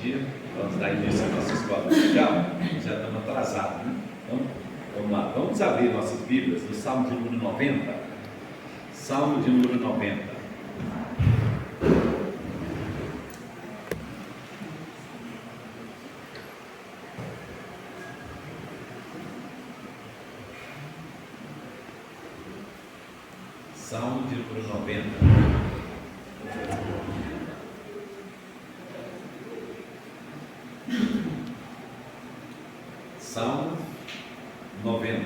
dia. Vamos dar início à nossa escola musical. Já estamos atrasados, né? Então, vamos lá. Vamos abrir nossas Bíblias no Salmo de número 90. Salmo de número 90. Salmo de número 90. Salmo 90.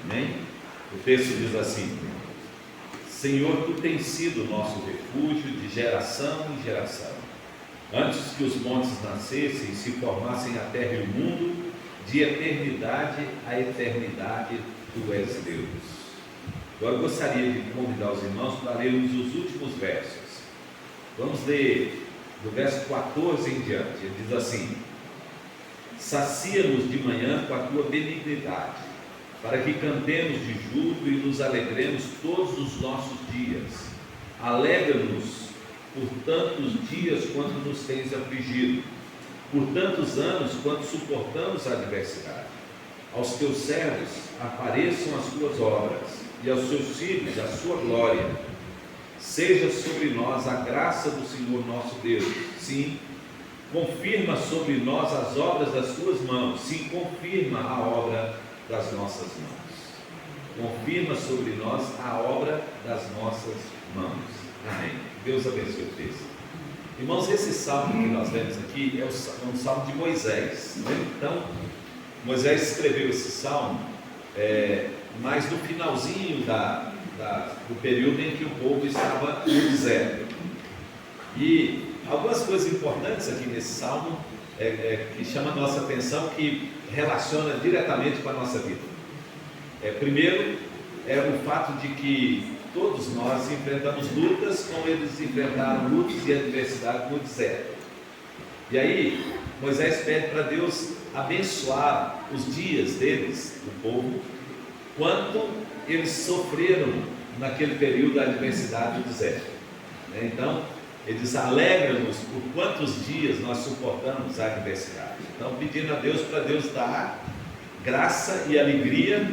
Amém? O texto diz assim: Senhor, tu tens sido nosso refúgio de geração em geração. Antes que os montes nascessem e se formassem a terra e o mundo, de eternidade a eternidade, tu és Deus. Agora eu gostaria de convidar os irmãos para lermos os últimos versos. Vamos ler do verso 14 em diante. Ele diz assim: sacia-nos de manhã com a tua benignidade, para que cantemos de júbilo e nos alegremos todos os nossos dias. Alegra-nos por tantos dias quanto nos tens afligido, por tantos anos quanto suportamos a adversidade. Aos teus servos apareçam as tuas obras, e aos seus filhos a sua glória. Seja sobre nós a graça do Senhor nosso Deus. Sim, confirma sobre nós as obras das tuas mãos. Sim, confirma a obra das nossas mãos. Confirma sobre nós a obra das nossas mãos. Amém. Deus abençoe o texto. Irmãos, esse salmo que nós lemos aqui é um salmo de Moisés, né? Então, Moisés escreveu esse salmo mas no finalzinho do período em que o povo estava no deserto. E algumas coisas importantes aqui nesse salmo que chamam a nossa atenção, que relaciona diretamente com a nossa vida. Primeiro, o fato de que todos nós enfrentamos lutas, como eles enfrentaram lutas e adversidade no deserto. E aí, Moisés pede para Deus abençoar os dias deles, do povo, quanto eles sofreram naquele período da adversidade do deserto. Então, ele diz: alegra-nos por quantos dias nós suportamos a adversidade. Então, pedindo a Deus para Deus dar graça e alegria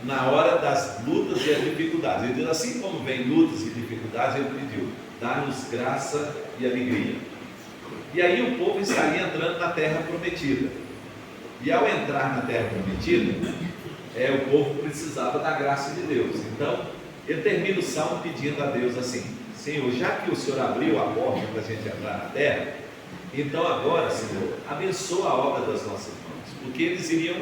na hora das lutas e as dificuldades. Ele diz: assim como vem lutas e dificuldades, ele pediu: dá-nos graça e alegria. E aí o povo estaria entrando na terra prometida. E ao entrar na terra prometida, o povo precisava da graça de Deus. Então, ele termina o salmo pedindo a Deus assim: Senhor, já que o Senhor abriu a porta para a gente entrar na terra, então agora, Senhor, abençoa a obra das nossas mãos, porque eles iriam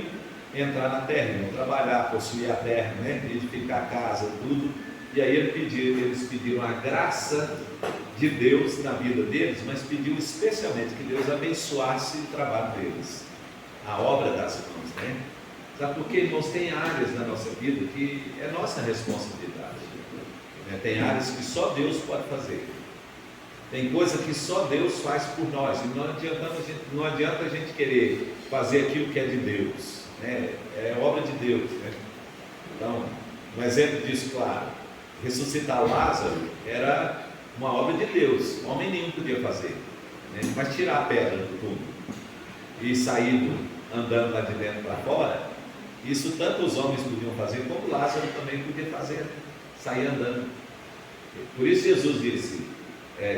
entrar na terra, iriam trabalhar, possuir a terra, né? Edificar a casa, tudo. E aí eles pediram a graça de Deus na vida deles, mas pediu especialmente que Deus abençoasse o trabalho deles, a obra das mãos, né? Sabe por quê, irmãos? Tem áreas na nossa vida que é nossa responsabilidade, né? Tem áreas que só Deus pode fazer. Tem coisa que só Deus faz por nós, e não adianta a gente querer fazer aquilo que é de Deus, né? É obra de Deus, né? Então, um exemplo disso, claro, ressuscitar Lázaro era uma obra de Deus, homem nenhum podia fazer, né? Mas tirar a pedra do túmulo e sair andando lá de dentro para fora, isso tanto os homens podiam fazer, como Lázaro também podia fazer, sair andando. Por isso Jesus disse,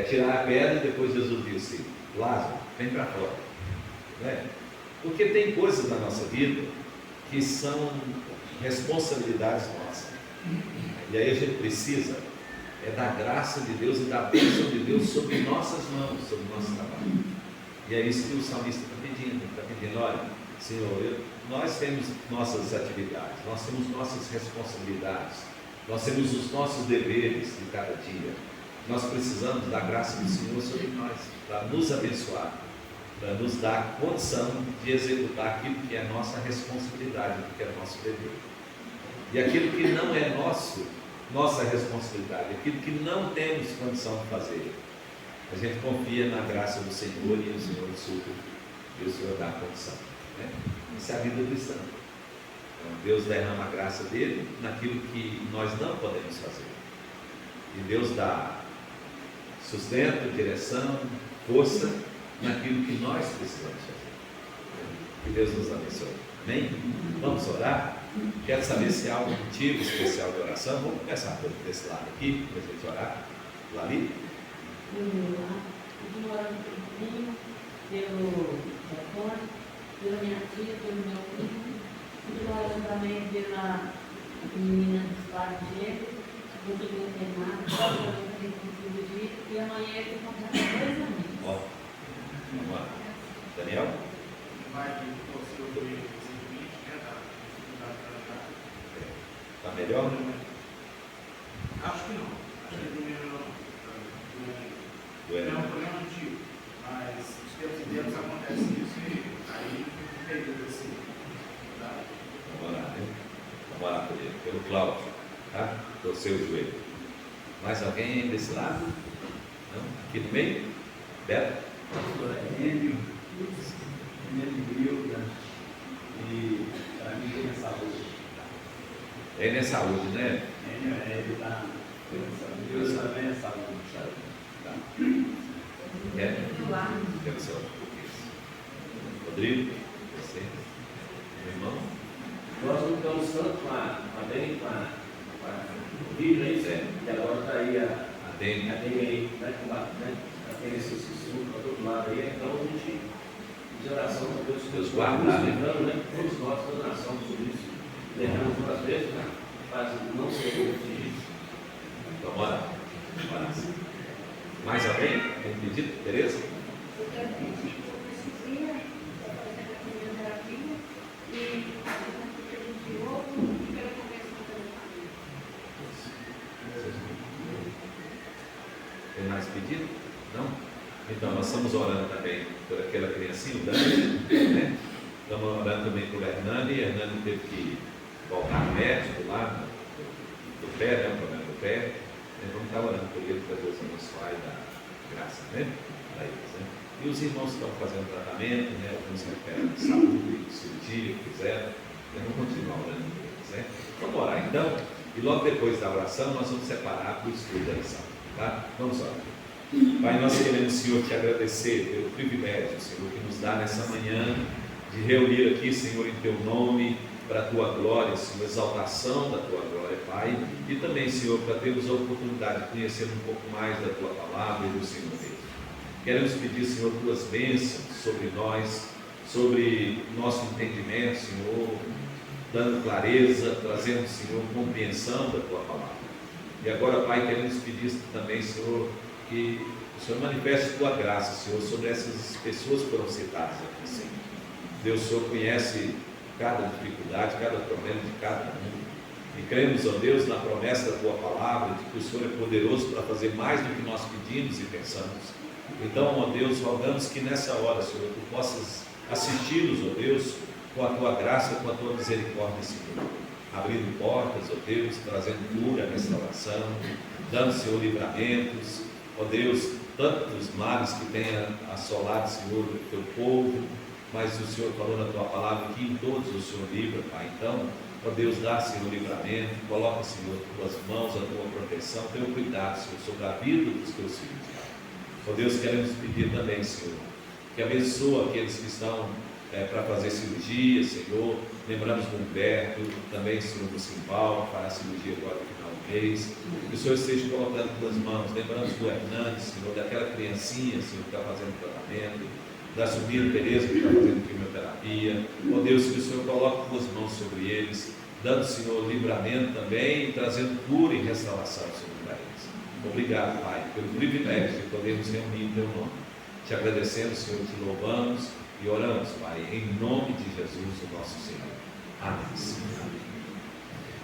tirar a pedra, e depois Jesus disse: Lázaro, vem para fora, né? Porque tem coisas na nossa vida que são responsabilidades nossas, e aí a gente precisa da graça de Deus e da bênção de Deus sobre nossas mãos, sobre o nosso trabalho. E é isso que o salmista está pedindo: olha, Senhor, nós temos nossas atividades, nós temos nossas responsabilidades, nós temos os nossos deveres de cada dia. Nós precisamos da graça do Senhor sobre nós, para nos abençoar, para nos dar condição de executar aquilo que é nossa responsabilidade, que é nosso dever. E aquilo que não é nossa responsabilidade, aquilo que não temos condição de fazer, a gente confia na graça do Senhor, e o Senhor supre, e o Senhor dá a condição, né? Isso é a vida cristã. Então, Deus derrama a graça dele naquilo que nós não podemos fazer. E Deus dá sustento, direção, força naquilo que nós precisamos fazer. Que Deus nos abençoe. Amém? Vamos orar? Quero saber se há algum motivo especial de oração. Vamos começar desse lado aqui, para a gente orar. Lali? Eu orando pelo filho, pelo Antônio, pela minha tia, pelo meu primo. Estou orando também pela menina dos pais dele, muito bem internada, também com cirurgia. E amanhã ele vai comprar 2 anos. Ó, vamos lá. Daniel? Vai torcer o joelho recentemente, né? Está melhor? Acho que não. Acho que melhorou. Doendo. É um problema antigo, mas os tempos em tempos acontece isso e aí fica um período assim. Tá? Vamos orar, né? Vamos orar por ele. Pelo Cláudio, tá? Torceu o joelho. Mais alguém desse lado? Não? Aqui no meio? Beto? Enio, Hilda, e para mim tem a saúde. Ele é saúde, né? Enio, ele está Deus também é saúde. Tá? É? Quero só. Rodrigo? Você? Meu irmão? Nós lutamos tanto com a Dani, com a Bíblia, e agora está aí a Dani aí, né, tem esse estudo para todo lado aí, então a gente, de oração para Deus guarda, lembrando, né, todos nós, toda a nação sobre isso, lembramos muitas vezes, né, mas não ser isso. Então, bora. Mais alguém? Tem pedido? Tereza? Eu quero pedir para o Cecilia, fazendo a quimioterapia, e de outro, e quero conversar com a família. Tem mais pedido? Não? Então, nós estamos orando também por aquela criancinha, o Dani, né? Estamos orando também por Hernani. Hernani teve que voltar ao médico lá do pé, né? O problema do pé. Vamos estar orando por ele para Deus abençoar e dar graça, né? Para eles, né? E os irmãos estão fazendo tratamento, né? Alguns recuperam de saúde, cirurgia que fizeram. Vamos continuar orando por eles, né? Vamos orar então. E logo depois da oração nós vamos separar para o estudo da lição, tá? Vamos orar. Pai, nós queremos, Senhor, te agradecer pelo privilégio, Senhor, que nos dá nessa manhã de reunir aqui, Senhor, em Teu nome, para a Tua glória, Senhor, exaltação da Tua glória, Pai, e também, Senhor, para termos a oportunidade de conhecer um pouco mais da Tua palavra e do Senhor mesmo. Queremos pedir, Senhor, Tuas bênçãos sobre nós, sobre nosso entendimento, Senhor, dando clareza, trazendo, Senhor, compreensão da Tua palavra. E agora, Pai, queremos pedir também, Senhor, que o Senhor manifeste Tua graça, Senhor, sobre essas pessoas que foram citadas aqui, Senhor. Deus, o Senhor conhece cada dificuldade, cada problema de cada um. E cremos, ó Deus, na promessa da Tua palavra, de que o Senhor é poderoso para fazer mais do que nós pedimos e pensamos. Então, ó Deus, rogamos que nessa hora, Senhor, Tu possas assisti-los, ó Deus, com a Tua graça, com a Tua misericórdia, Senhor. Abrindo portas, ó Deus, trazendo cura, restauração, dando, Senhor, livramentos, ó Deus, tantos males que tenha assolado, Senhor, o Teu povo, mas o Senhor falou na Tua palavra que em todos o Senhor livra, Pai. Então, ó Deus, dá, Senhor, livramento, coloca, Senhor, Tuas mãos, a Tua proteção, Teu cuidado, Senhor, sobre a vida dos Teus filhos, Pai. Ó Deus, queremos pedir também, Senhor, que abençoa aqueles que estão para fazer cirurgia, Senhor. Lembramos do Humberto, também, Senhor, do Simbal, fará cirurgia agora no final do mês. Que o Senhor esteja colocando Tuas mãos. Lembramos do Hernandes, Senhor, daquela criancinha, Senhor, que está fazendo tratamento, da Subir Tereza, que está fazendo quimioterapia. Ó Deus, que o Senhor coloque Tuas mãos sobre eles, dando, Senhor, livramento também, e trazendo cura e restauração sobre eles. Obrigado, Pai, pelo privilégio de podermos reunir em Teu nome. Te agradecemos, Senhor, te louvamos e oramos, Pai, em nome de Jesus, o nosso Senhor. Amém.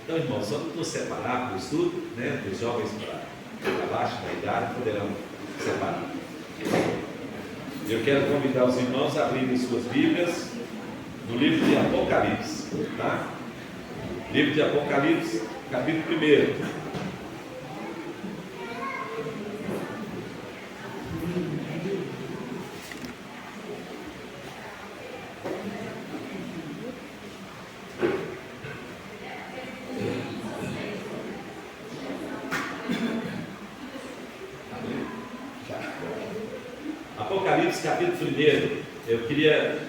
Então, irmãos, vamos nos separar para o estudo, né, dos jovens para baixo da idade, poderão separar. Eu quero convidar os irmãos a abrirem suas Bíblias no livro de Apocalipse, tá? Livro de Apocalipse, capítulo 1. Apocalipse capítulo 1. Eu queria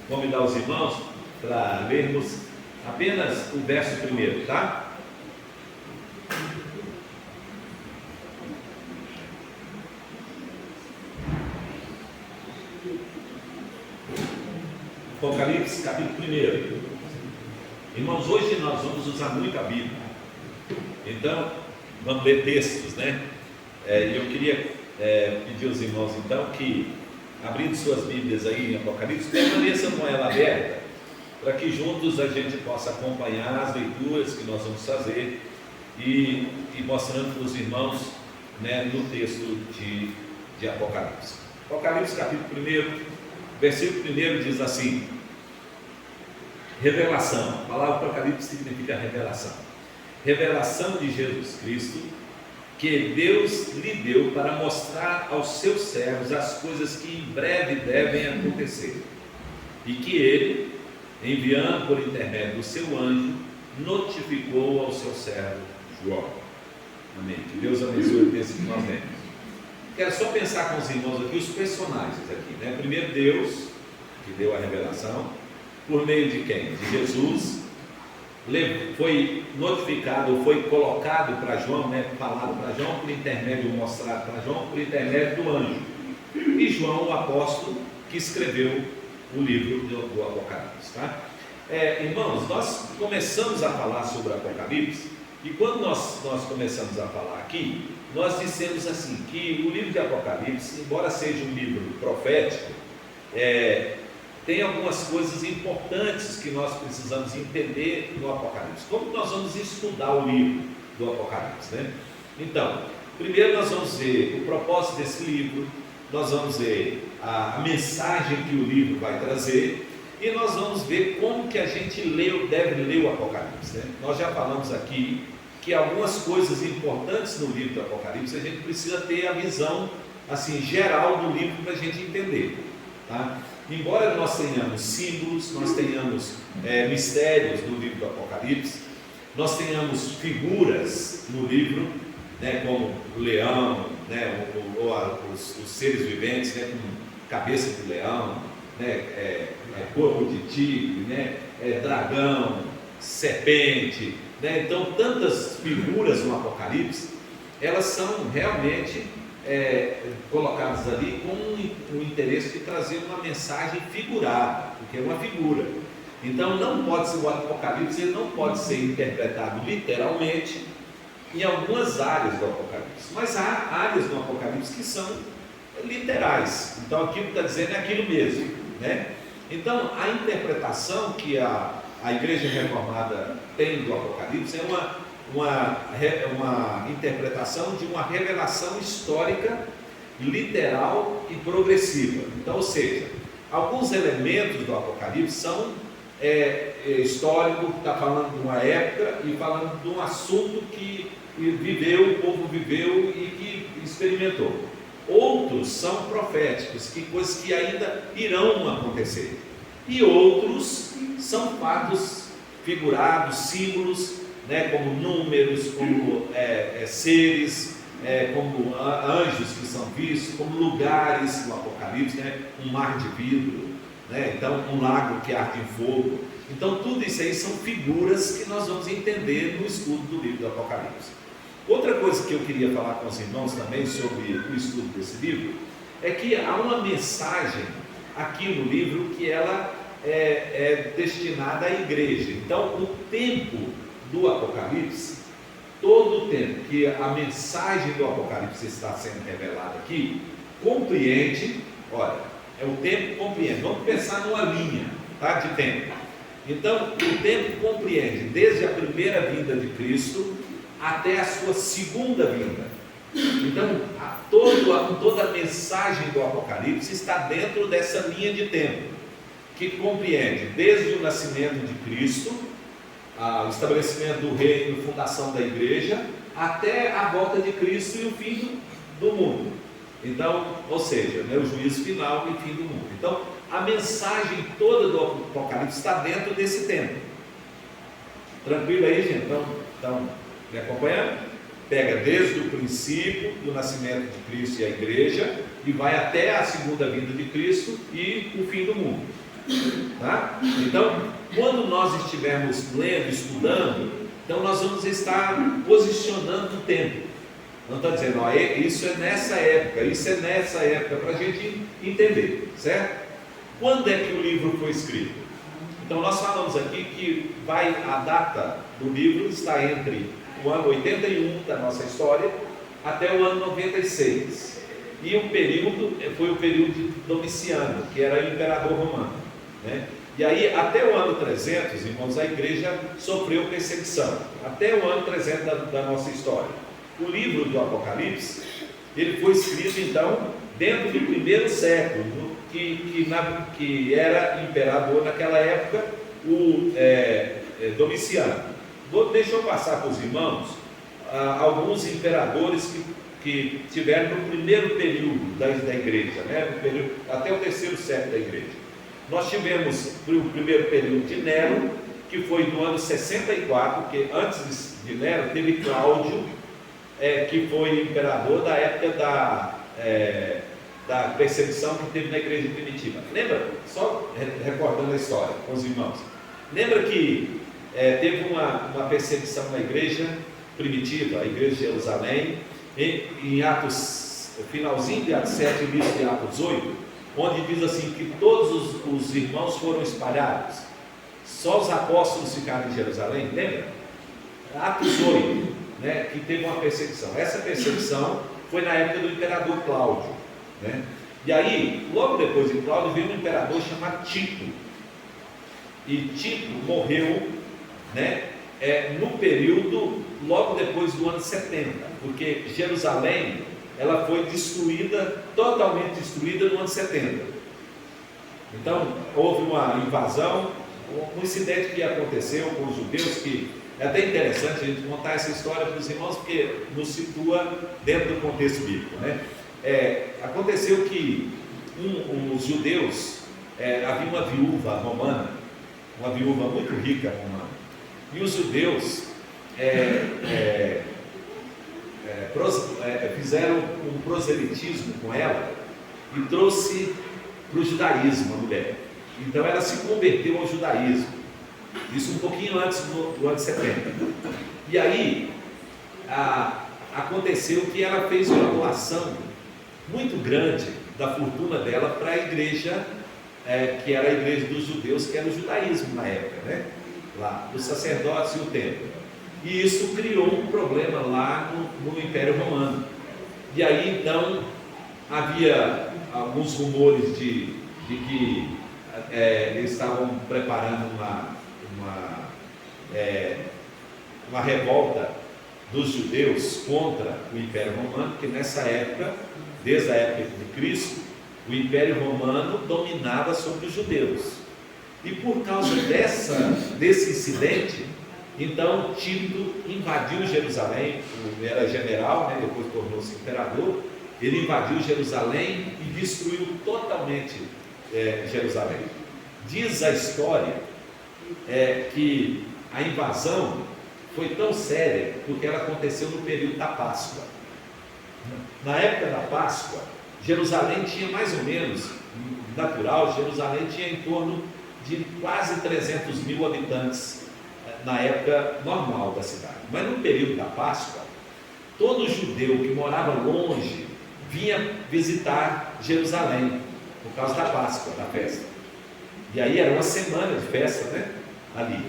convidar os irmãos para lermos apenas o verso 1, tá? Apocalipse capítulo 1. Irmãos, hoje nós vamos usar muito a Bíblia. Então, vamos ler textos, né? Eu queria pedir aos irmãos, então, que, abrindo suas Bíblias aí em Apocalipse, permaneçam com ela aberta, para que juntos a gente possa acompanhar as leituras que nós vamos fazer e mostrando para os irmãos, né, no texto de Apocalipse. Apocalipse capítulo 1, versículo 1 diz assim: revelação. A palavra Apocalipse significa revelação. Revelação de Jesus Cristo, que Deus lhe deu para mostrar aos seus servos as coisas que em breve devem acontecer, e que ele, enviando por intermédio do seu anjo, notificou ao seu servo João. Amém. Que Deus abençoe o texto que nós lemos. Quero só pensar com os irmãos aqui os personagens aqui, né? Primeiro, Deus, que deu a revelação, por meio de quem? De Jesus. Foi notificado, foi colocado para João, né? Falado para João por intermédio, mostrado para João por intermédio do anjo. E João, o apóstolo, que escreveu o livro do Apocalipse, tá? Irmãos, nós começamos a falar sobre o Apocalipse, e quando nós começamos a falar aqui, nós dissemos assim, que o livro de Apocalipse, embora seja um livro profético, tem algumas coisas importantes que nós precisamos entender no Apocalipse. Como nós vamos estudar o livro do Apocalipse, né? Então, primeiro nós vamos ver o propósito desse livro, nós vamos ver a mensagem que o livro vai trazer, e nós vamos ver como que a gente deve ler o Apocalipse, né? Nós já falamos aqui que algumas coisas importantes no livro do Apocalipse a gente precisa ter a visão assim, geral do livro para a gente entender, tá? Embora nós tenhamos símbolos, nós tenhamos mistérios no livro do Apocalipse, nós tenhamos figuras no livro, né, como o leão, né, os seres viventes, né, como cabeça de leão, né, corpo de tigre, né, dragão, serpente, né? Então tantas figuras no Apocalipse, elas são realmente colocadas ali com o interesse de trazer uma mensagem figurada, porque é uma figura. Então não pode ser, o Apocalipse ele não pode ser interpretado literalmente em algumas áreas do Apocalipse, mas há áreas do Apocalipse que são literais. Então aquilo que está dizendo é aquilo mesmo, né? Então a interpretação que a Igreja Reformada tem do Apocalipse é uma interpretação de uma revelação histórica, literal e progressiva. Então, ou seja, alguns elementos do Apocalipse são histórico, está falando de uma época e falando de um assunto que o povo viveu e que experimentou. Outros são proféticos, que coisas que ainda irão acontecer. E outros são fatos figurados, símbolos, né, como números, como seres, como anjos que são vistos, como lugares no Apocalipse, né, um mar de vidro, né, então um lago que arde em fogo. Então tudo isso aí são figuras que nós vamos entender no estudo do livro do Apocalipse. Outra coisa que eu queria falar com os irmãos também sobre o estudo desse livro é que há uma mensagem aqui no livro que ela é destinada à igreja. Então o tempo do Apocalipse, todo o tempo que a mensagem do Apocalipse está sendo revelada aqui, compreende, olha, o tempo compreende, vamos pensar numa linha, tá, de tempo. Então o tempo compreende desde a primeira vinda de Cristo até a sua segunda vinda. Então toda a mensagem do Apocalipse está dentro dessa linha de tempo, que compreende desde o nascimento de Cristo, o estabelecimento do reino, a fundação da igreja, até a volta de Cristo e o fim do mundo. Então, ou seja, né, o juízo final e fim do mundo. Então, a mensagem toda do Apocalipse está dentro desse tempo. Tranquilo aí, gente? Então me acompanhando? pega desde o princípio do nascimento de Cristo e a igreja e vai até a segunda vinda de Cristo e o fim do mundo. Tá? Então, quando nós estivermos lendo, estudando, então nós vamos estar posicionando o tempo. Não está dizendo, ó, isso é nessa época, isso é nessa época, para a gente entender, certo? Quando é que o livro foi escrito? Então nós falamos aqui que a data do livro está entre o ano 81 da nossa história até o ano 96. E o período foi o período de Domiciano, que era o imperador romano, né? E aí, até o ano 300, irmãos, a igreja sofreu perseguição. Até o ano 300 da nossa história. O livro do Apocalipse, ele foi escrito, então, dentro do primeiro século, que era imperador naquela época, o Domiciano. Deixa eu passar para os irmãos alguns imperadores que tiveram no primeiro período da igreja, né? No período, até o terceiro século da igreja. Nós tivemos o primeiro período de Nero, que foi no ano 64, porque antes de Nero teve Cláudio, que foi imperador da época da perseguição que teve na igreja primitiva. Lembra? Só recordando a história com os irmãos. Lembra que teve uma perseguição na igreja primitiva, a igreja de Jerusalém, em Atos, finalzinho de Atos 7, início de Atos 8, onde diz assim que todos os irmãos foram espalhados, só os apóstolos ficaram em Jerusalém, lembra? Atos 8, né, que teve uma perseguição. Essa perseguição foi na época do imperador Cláudio, né? E aí, logo depois de Cláudio, veio um imperador chamado Tito, e Tito morreu, né, no período, logo depois do ano 70, porque Jerusalém, ela foi destruída, totalmente destruída no ano 70. Então, houve uma invasão, um incidente que aconteceu com os judeus, que é até interessante a gente contar essa história para os irmãos, porque nos situa dentro do contexto bíblico, né? Aconteceu que os judeus, havia uma viúva romana, uma viúva muito rica romana, e os judeus fizeram um proselitismo com ela e trouxe para o judaísmo a mulher. Então ela se converteu ao judaísmo, isso um pouquinho antes do ano 70. E aí aconteceu que ela fez uma doação muito grande da fortuna dela para a igreja, que era a igreja dos judeus, que era o judaísmo na época, né? Lá, os sacerdotes e o templo. E isso criou um problema lá no Império Romano. E aí então havia alguns rumores de que eles estavam preparando uma revolta dos judeus contra o Império Romano, porque nessa época, desde a época de Cristo, o Império Romano dominava sobre os judeus. E por causa desse incidente, então Tito invadiu Jerusalém, era general, né, depois tornou-se imperador. Ele invadiu Jerusalém e destruiu totalmente Jerusalém. Diz a história que a invasão foi tão séria porque ela aconteceu no período da Páscoa. Na época da Páscoa, Jerusalém tinha mais ou menos, natural, Jerusalém tinha em torno de quase 300 mil habitantes na época normal da cidade. Mas no período da Páscoa, todo judeu que morava longe vinha visitar Jerusalém por causa da Páscoa, da festa. E aí era uma semana de festa, né? Ali.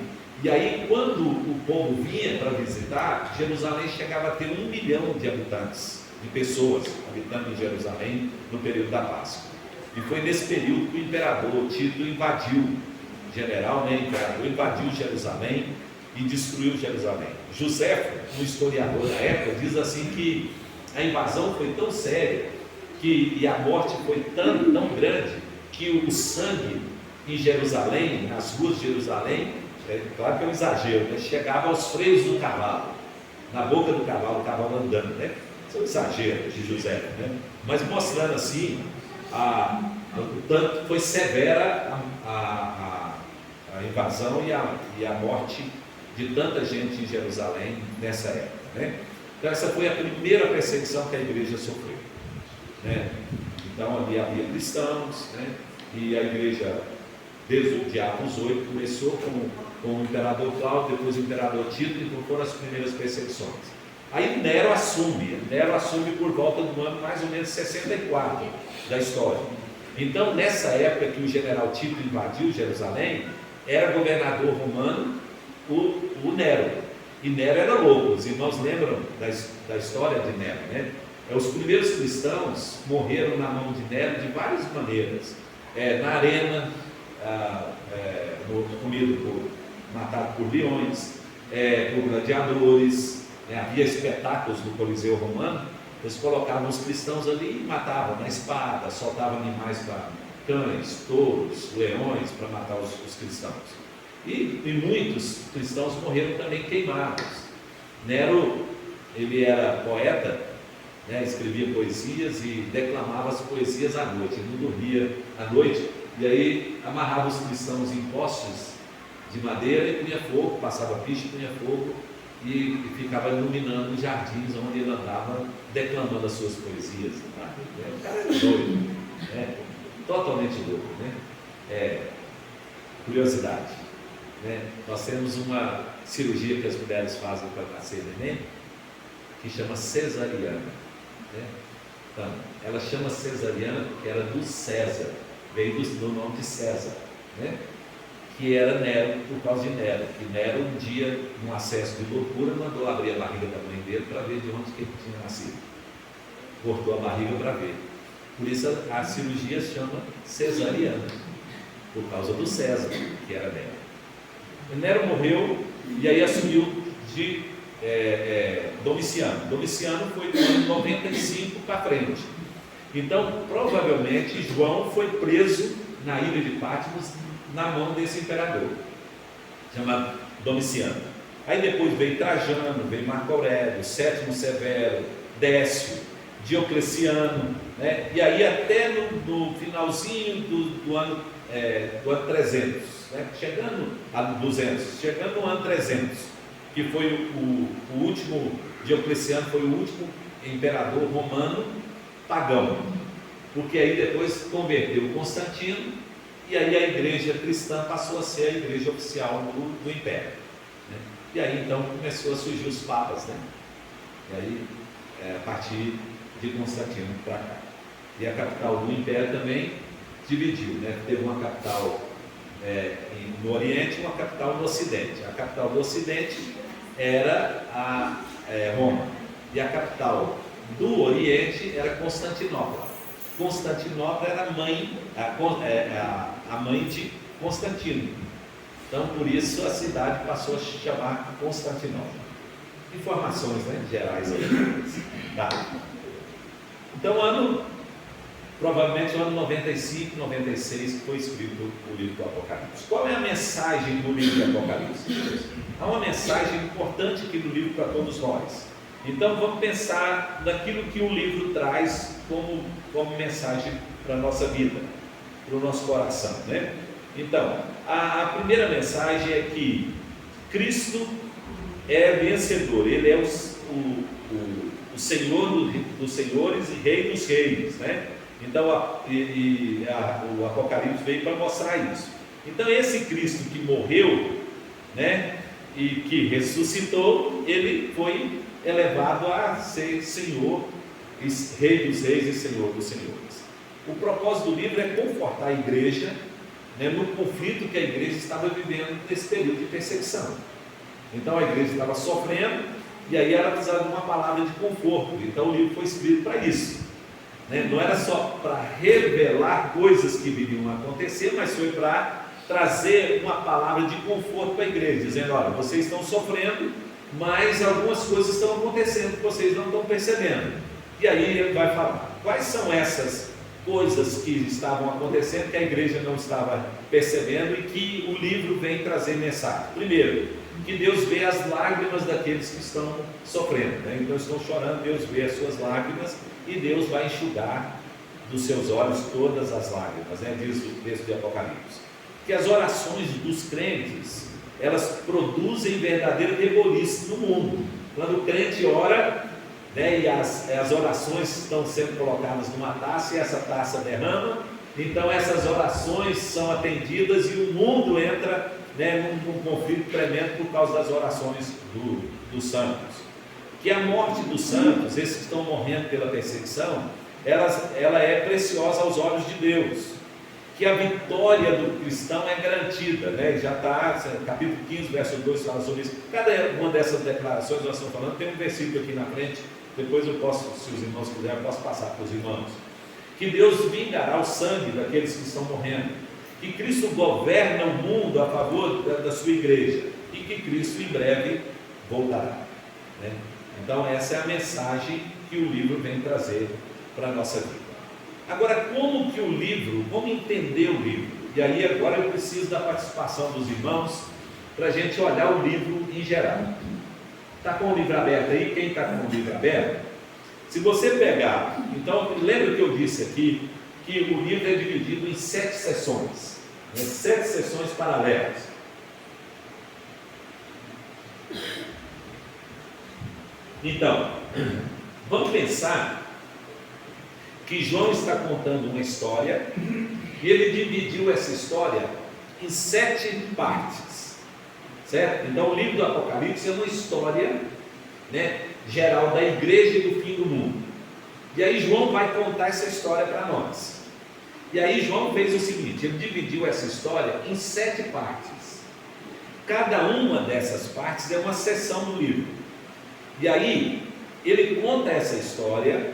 E aí quando o povo vinha para visitar, Jerusalém chegava a ter 1 milhão de habitantes, de pessoas habitando em Jerusalém no período da Páscoa. E foi nesse período que o imperador Tito invadiu, general, né, imperador, invadiu Jerusalém e destruiu Jerusalém. Joséfo, um historiador da época, diz assim que a invasão foi tão séria e a morte foi tão grande que o sangue em Jerusalém, nas ruas de Jerusalém, claro que é um exagero, né, chegava aos freios do cavalo, na boca do cavalo, o cavalo andando, né? Isso é um exagero de Joséfo, né? Mas mostrando assim o tanto foi severa a invasão e a morte de tanta gente em Jerusalém nessa época, né? Então essa foi a primeira perseguição que a igreja sofreu, né? Então ali havia cristãos, né? E a igreja, desde o dia Atos 8, começou com o imperador Cláudio, depois o imperador Tito, então foram as primeiras perseguições. Aí Nero assume por volta do ano mais ou menos 64 da história. Então nessa época que o general Tito invadiu Jerusalém, era governador romano o Nero, e Nero era louco. Os irmãos lembram da história de Nero, né? Os primeiros cristãos morreram na mão de Nero de várias maneiras, na arena, matado por leões, por gladiadores, havia espetáculos no Coliseu Romano, eles colocavam os cristãos ali e matavam na espada, soltavam animais para cães, touros, leões, para matar os cristãos. E muitos cristãos morreram também queimados. Nero, ele era poeta, escrevia poesias e declamava as poesias à noite, ele não dormia à noite, e aí amarrava os cristãos em postes de madeira e punha fogo, passava piche, punha fogo e ficava iluminando os jardins onde ele andava declamando as suas poesias. O cara era doido, totalmente louco, curiosidade, nós temos uma cirurgia que as mulheres fazem para nascer neném, que chama cesariana, Então, ela chama cesariana porque era do César, veio do nome de César, que era Nero, por causa de Nero, que Nero um dia, num acesso de loucura, mandou abrir a barriga da mãe dele para ver de onde que ele tinha nascido, cortou a barriga para ver, por isso a cirurgia chama cesariana, por causa do César, que era Nero. Nero morreu e aí assumiu de Domiciano. Domiciano foi do ano 95 para frente. Então, provavelmente, João foi preso na ilha de Patmos na mão desse imperador, chamado Domiciano. Aí depois veio Trajano, veio Marco Aurélio, Sétimo Severo, Décio, Diocleciano, e aí até no finalzinho do ano 300, chegando a 200, chegando no ano 300, que foi o último, Diocleciano foi o último imperador romano pagão, porque aí depois converteu Constantino, e aí a igreja cristã passou a ser a igreja oficial do império, e aí então começou a surgir os papas, e aí a partir de Constantino para cá, e a capital do império também dividiu, teve uma capital no Oriente e uma capital no Ocidente. A capital do Ocidente era Roma, e a capital do Oriente era Constantinopla. Constantinopla era a mãe de Constantino, então por isso a cidade passou a se chamar Constantinopla. Informações gerais aí. Tá. Então provavelmente o ano 95, 96 que foi escrito o livro do Apocalipse. Qual é a mensagem do livro do Apocalipse? Há uma mensagem importante aqui do livro para todos nós. Então vamos pensar naquilo que o livro traz como mensagem para a nossa vida, para o nosso coração, Então, a primeira mensagem é que Cristo é vencedor, Ele é o Senhor dos senhores e Rei dos reis, Então o Apocalipse veio para mostrar isso. Então esse Cristo que morreu, e que ressuscitou, ele foi elevado a ser Senhor, Rei dos reis e Senhor dos senhores. O propósito do livro é confortar a igreja, no conflito que a igreja estava vivendo nesse período de perseguição. Então a igreja estava sofrendo, e aí ela precisava de uma palavra de conforto. Então o livro foi escrito para isso, não era só para revelar coisas que viriam a acontecer, mas foi para trazer uma palavra de conforto para a igreja, dizendo: olha, vocês estão sofrendo, mas algumas coisas estão acontecendo que vocês não estão percebendo. E aí ele vai falar quais são essas coisas que estavam acontecendo que a igreja não estava percebendo e que o livro vem trazer mensagem. Primeiro, que Deus vê as lágrimas daqueles que estão sofrendo, então estão chorando, Deus vê as suas lágrimas e Deus vai enxugar dos seus olhos todas as lágrimas, diz o texto de Apocalipse. Que as orações dos crentes, elas produzem verdadeiro reboliço no mundo. Quando o crente ora, né? E as orações estão sendo colocadas numa taça e essa taça derrama, então essas orações são atendidas e o mundo entra, né, num conflito tremendo por causa das orações dos santos. Que a morte dos santos, esses que estão morrendo pela perseguição, ela é preciosa aos olhos de Deus. Que a vitória do cristão é garantida, né? Já está, capítulo 15, verso 2 fala sobre isso. Cada uma dessas declarações nós estamos falando, tem um versículo aqui na frente, depois eu posso, se os irmãos quiserem, eu posso passar para os irmãos. Que Deus vingará o sangue daqueles que estão morrendo, que Cristo governa o mundo a favor da sua igreja, e que Cristo em breve voltará, né? Então essa é a mensagem que o livro vem trazer para a nossa vida. Agora, como entender o livro? E aí agora eu preciso da participação dos irmãos para a gente olhar o livro em geral. Está com o livro aberto aí? Quem está com o livro aberto? Se você pegar, então lembra que eu disse aqui que o livro é dividido em 7 sessões, né? 7 sessões paralelas. Então, vamos pensar que João está contando uma história e ele dividiu essa história em 7 partes, certo? Então o livro do Apocalipse é uma história, né, geral da igreja e do fim do mundo. E aí João vai contar essa história para nós. E aí João fez o seguinte, ele dividiu essa história em 7 partes. Cada uma dessas partes é uma seção do livro. E aí ele conta essa história.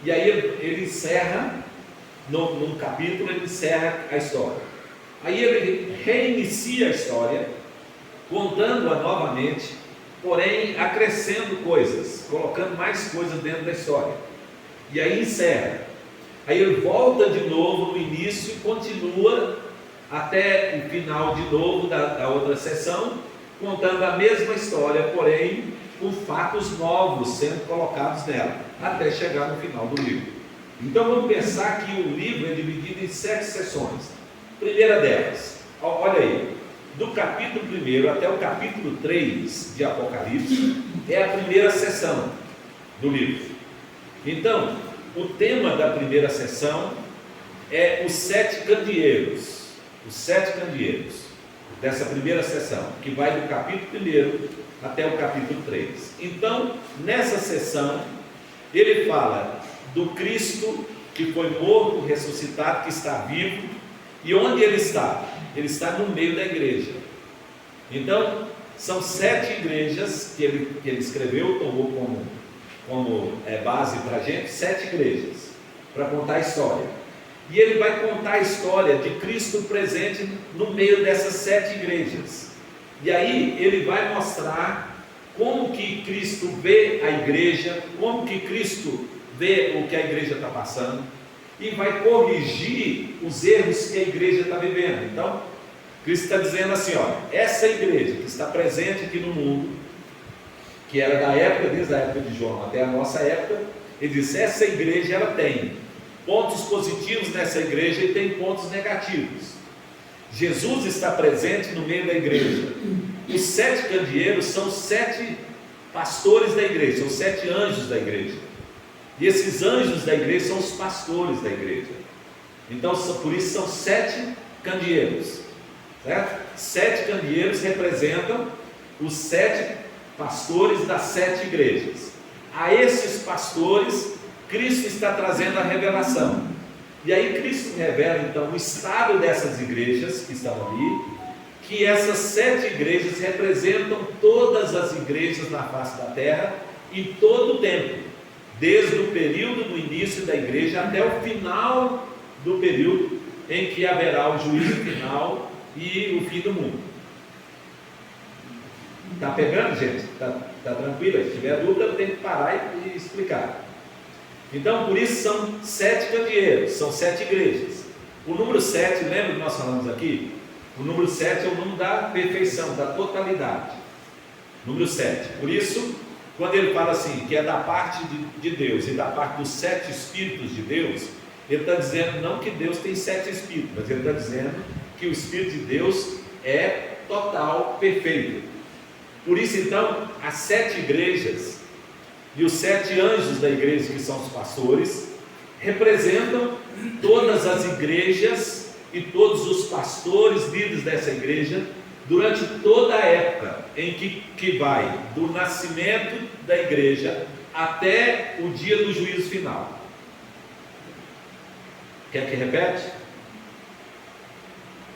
E aí ele encerra, num capítulo, ele encerra a história. Aí ele reinicia a história, contando-a novamente, porém acrescendo coisas, colocando mais coisas dentro da história. E aí encerra. Aí ele volta de novo no início e continua até o final de novo da outra sessão, contando a mesma história, porém com fatos novos sendo colocados nela, até chegar no final do livro. Então vamos pensar que o livro é dividido em 7 sessões. Primeira delas, olha aí, do capítulo 1 até o capítulo 3 de Apocalipse, é a primeira sessão do livro. Então, o tema da primeira sessão é os 7 candeeiros, os 7 candeeiros dessa primeira sessão, que vai do capítulo 1 até o capítulo 3. Então, nessa sessão, ele fala do Cristo que foi morto, ressuscitado, que está vivo. E onde ele está? Ele está no meio da igreja. Então, são 7 igrejas que ele escreveu, tomou como base para a gente, 7 igrejas, para contar a história. E ele vai contar a história de Cristo presente no meio dessas 7 igrejas. E aí ele vai mostrar como que Cristo vê a igreja, como que Cristo vê o que a igreja está passando, e vai corrigir os erros que a igreja está vivendo. Então, Cristo está dizendo assim, ó, essa igreja que está presente aqui no mundo, que era da época, desde a época de João até a nossa época, ele diz, essa igreja ela tem pontos positivos nessa igreja e tem pontos negativos. Jesus está presente no meio da igreja. Os 7 candeeiros são 7 pastores da igreja, são 7 anjos da igreja. E esses anjos da igreja são os pastores da igreja. Então, por isso são 7 candeeiros, certo? 7 candeeiros representam os 7 pastores das 7 igrejas. A esses pastores, Cristo está trazendo a revelação. E aí Cristo revela então o estado dessas igrejas que estão ali, que essas 7 igrejas representam todas as igrejas na face da terra em todo o tempo, desde o período do início da igreja até o final do período em que haverá o juízo final e o fim do mundo. Está pegando, gente? Está tranquilo? Se tiver dúvida, eu tenho que parar e explicar. Então, por isso são 7 candeeiros, são 7 igrejas. O número 7, lembra que nós falamos aqui? O número 7 é o número da perfeição, da totalidade. Número 7. Por isso, quando ele fala assim, que é da parte de Deus e da parte dos 7 Espíritos de Deus, ele está dizendo não que Deus tem 7 Espíritos, mas ele está dizendo que o Espírito de Deus é total, perfeito. Por isso, então, as 7 igrejas, E os 7 anjos da igreja, que são os pastores, representam todas as igrejas e todos os pastores, líderes dessa igreja, durante toda a época em que vai do nascimento da igreja até o dia do juízo final. Quer que repete?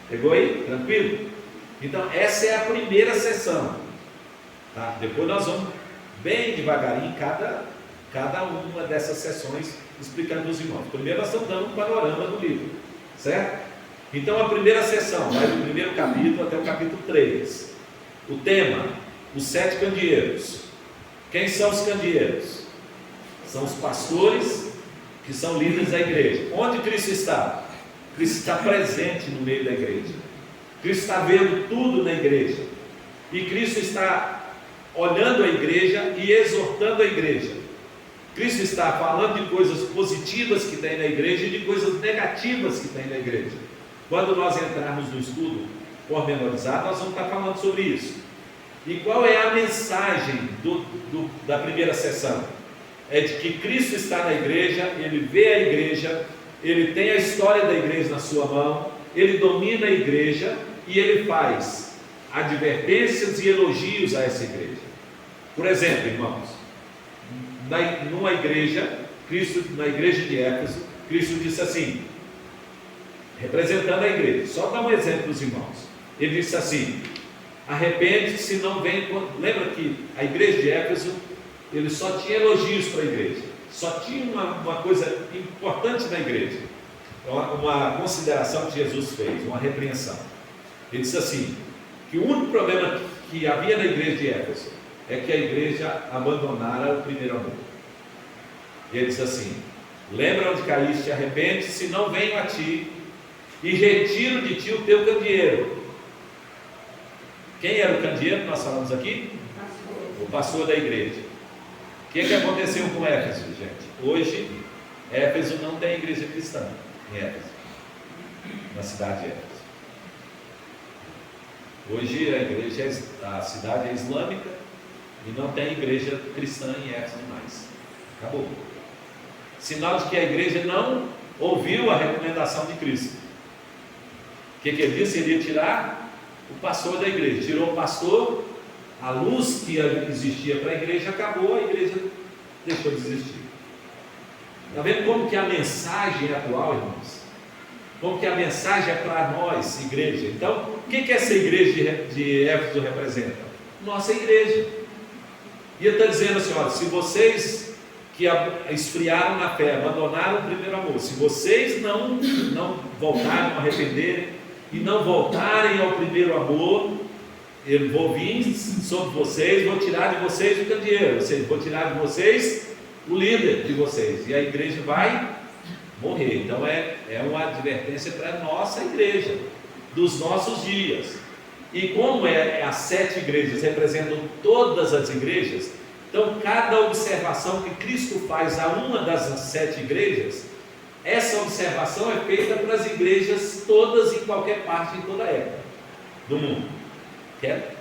Pegou aí? Tranquilo? Então essa é a primeira sessão, tá? Depois nós vamos bem devagarinho cada uma dessas sessões explicando aos irmãos. Primeiro nós estamos dando um panorama do livro, certo? Então a primeira sessão vai do primeiro capítulo até o capítulo 3. O tema, os 7 candeeiros. Quem são os candeeiros? São os pastores que são líderes da igreja. Onde Cristo está? Cristo está presente no meio da igreja. Cristo está vendo tudo na igreja. E Cristo está olhando a igreja e exortando a igreja. Cristo está falando de coisas positivas que tem na igreja e de coisas negativas que tem na igreja. Quando nós entrarmos no estudo pormenorizado, nós vamos estar falando sobre isso. E qual é a mensagem da primeira sessão? É de que Cristo está na igreja, Ele vê a igreja, Ele tem a história da igreja na sua mão, Ele domina a igreja e Ele faz advertências e elogios a essa igreja. Por exemplo, irmãos, numa igreja, na igreja de Éfeso, Cristo disse assim, representando a igreja, só dá um exemplo para os irmãos. Ele disse assim: arrepende-se, não vem. Lembra que a igreja de Éfeso, ele só tinha elogios para a igreja, só tinha uma coisa importante na igreja, uma consideração que Jesus fez, uma repreensão. Ele disse assim, que o único problema que havia na igreja de Éfeso é que a igreja abandonara o primeiro amor. E ele disse assim: lembra onde caíste, arrepende-se, não venho a ti e retiro de ti o teu candeeiro. Quem era o candeeiro que nós falamos aqui? O pastor da igreja. O que aconteceu com Éfeso, gente? Hoje, Éfeso não tem igreja cristã em Éfeso, na cidade de Éfeso. Hoje a cidade é islâmica e não tem igreja cristã em Éfeso mais. Acabou. Sinal de que a igreja não ouviu a recomendação de Cristo. O que ele disse? Ele ia tirar o pastor da igreja. Tirou o pastor, a luz que existia para a igreja acabou, a igreja deixou de existir. Está vendo como que a mensagem é atual, irmãos? Como que a mensagem é para nós, igreja? Então, o que essa igreja de Éfeso representa? Nossa igreja. E ele está dizendo assim: olha, se vocês que esfriaram na fé, abandonaram o primeiro amor, se vocês não voltarem, não arrependerem e não voltarem ao primeiro amor, eu vou vir sobre vocês, vou tirar de vocês o candeeiro, ou seja, vou tirar de vocês o líder de vocês, e a igreja vai morrer. Então é uma advertência para a nossa igreja, dos nossos dias. E como as 7 igrejas representam todas as igrejas, então cada observação que Cristo faz a uma das 7 igrejas, essa observação é feita para as igrejas todas, em qualquer parte, em toda a época do mundo. Quer?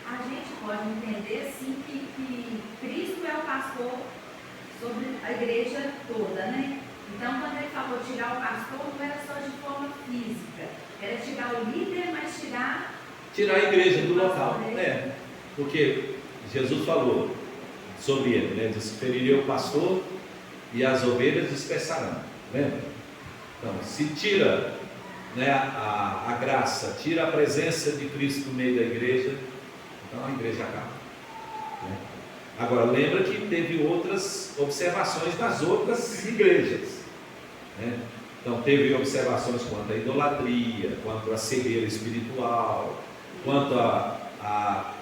A gente pode entender sim que Cristo é o pastor sobre a igreja toda, né? Então, quando ele falou tirar o pastor, não era só de forma física, era tirar o líder, mas tirar a igreja do local. Porque Jesus falou sobre ele, né? Disse: ferirei o pastor e as ovelhas dispersarão. Lembra? Então, se tira, né, a graça, tira a presença de Cristo no meio da igreja, então a igreja acaba, né? Agora, lembra que teve outras observações das outras igrejas, né? Então, teve observações quanto à idolatria, quanto à cegueira espiritual, quanto à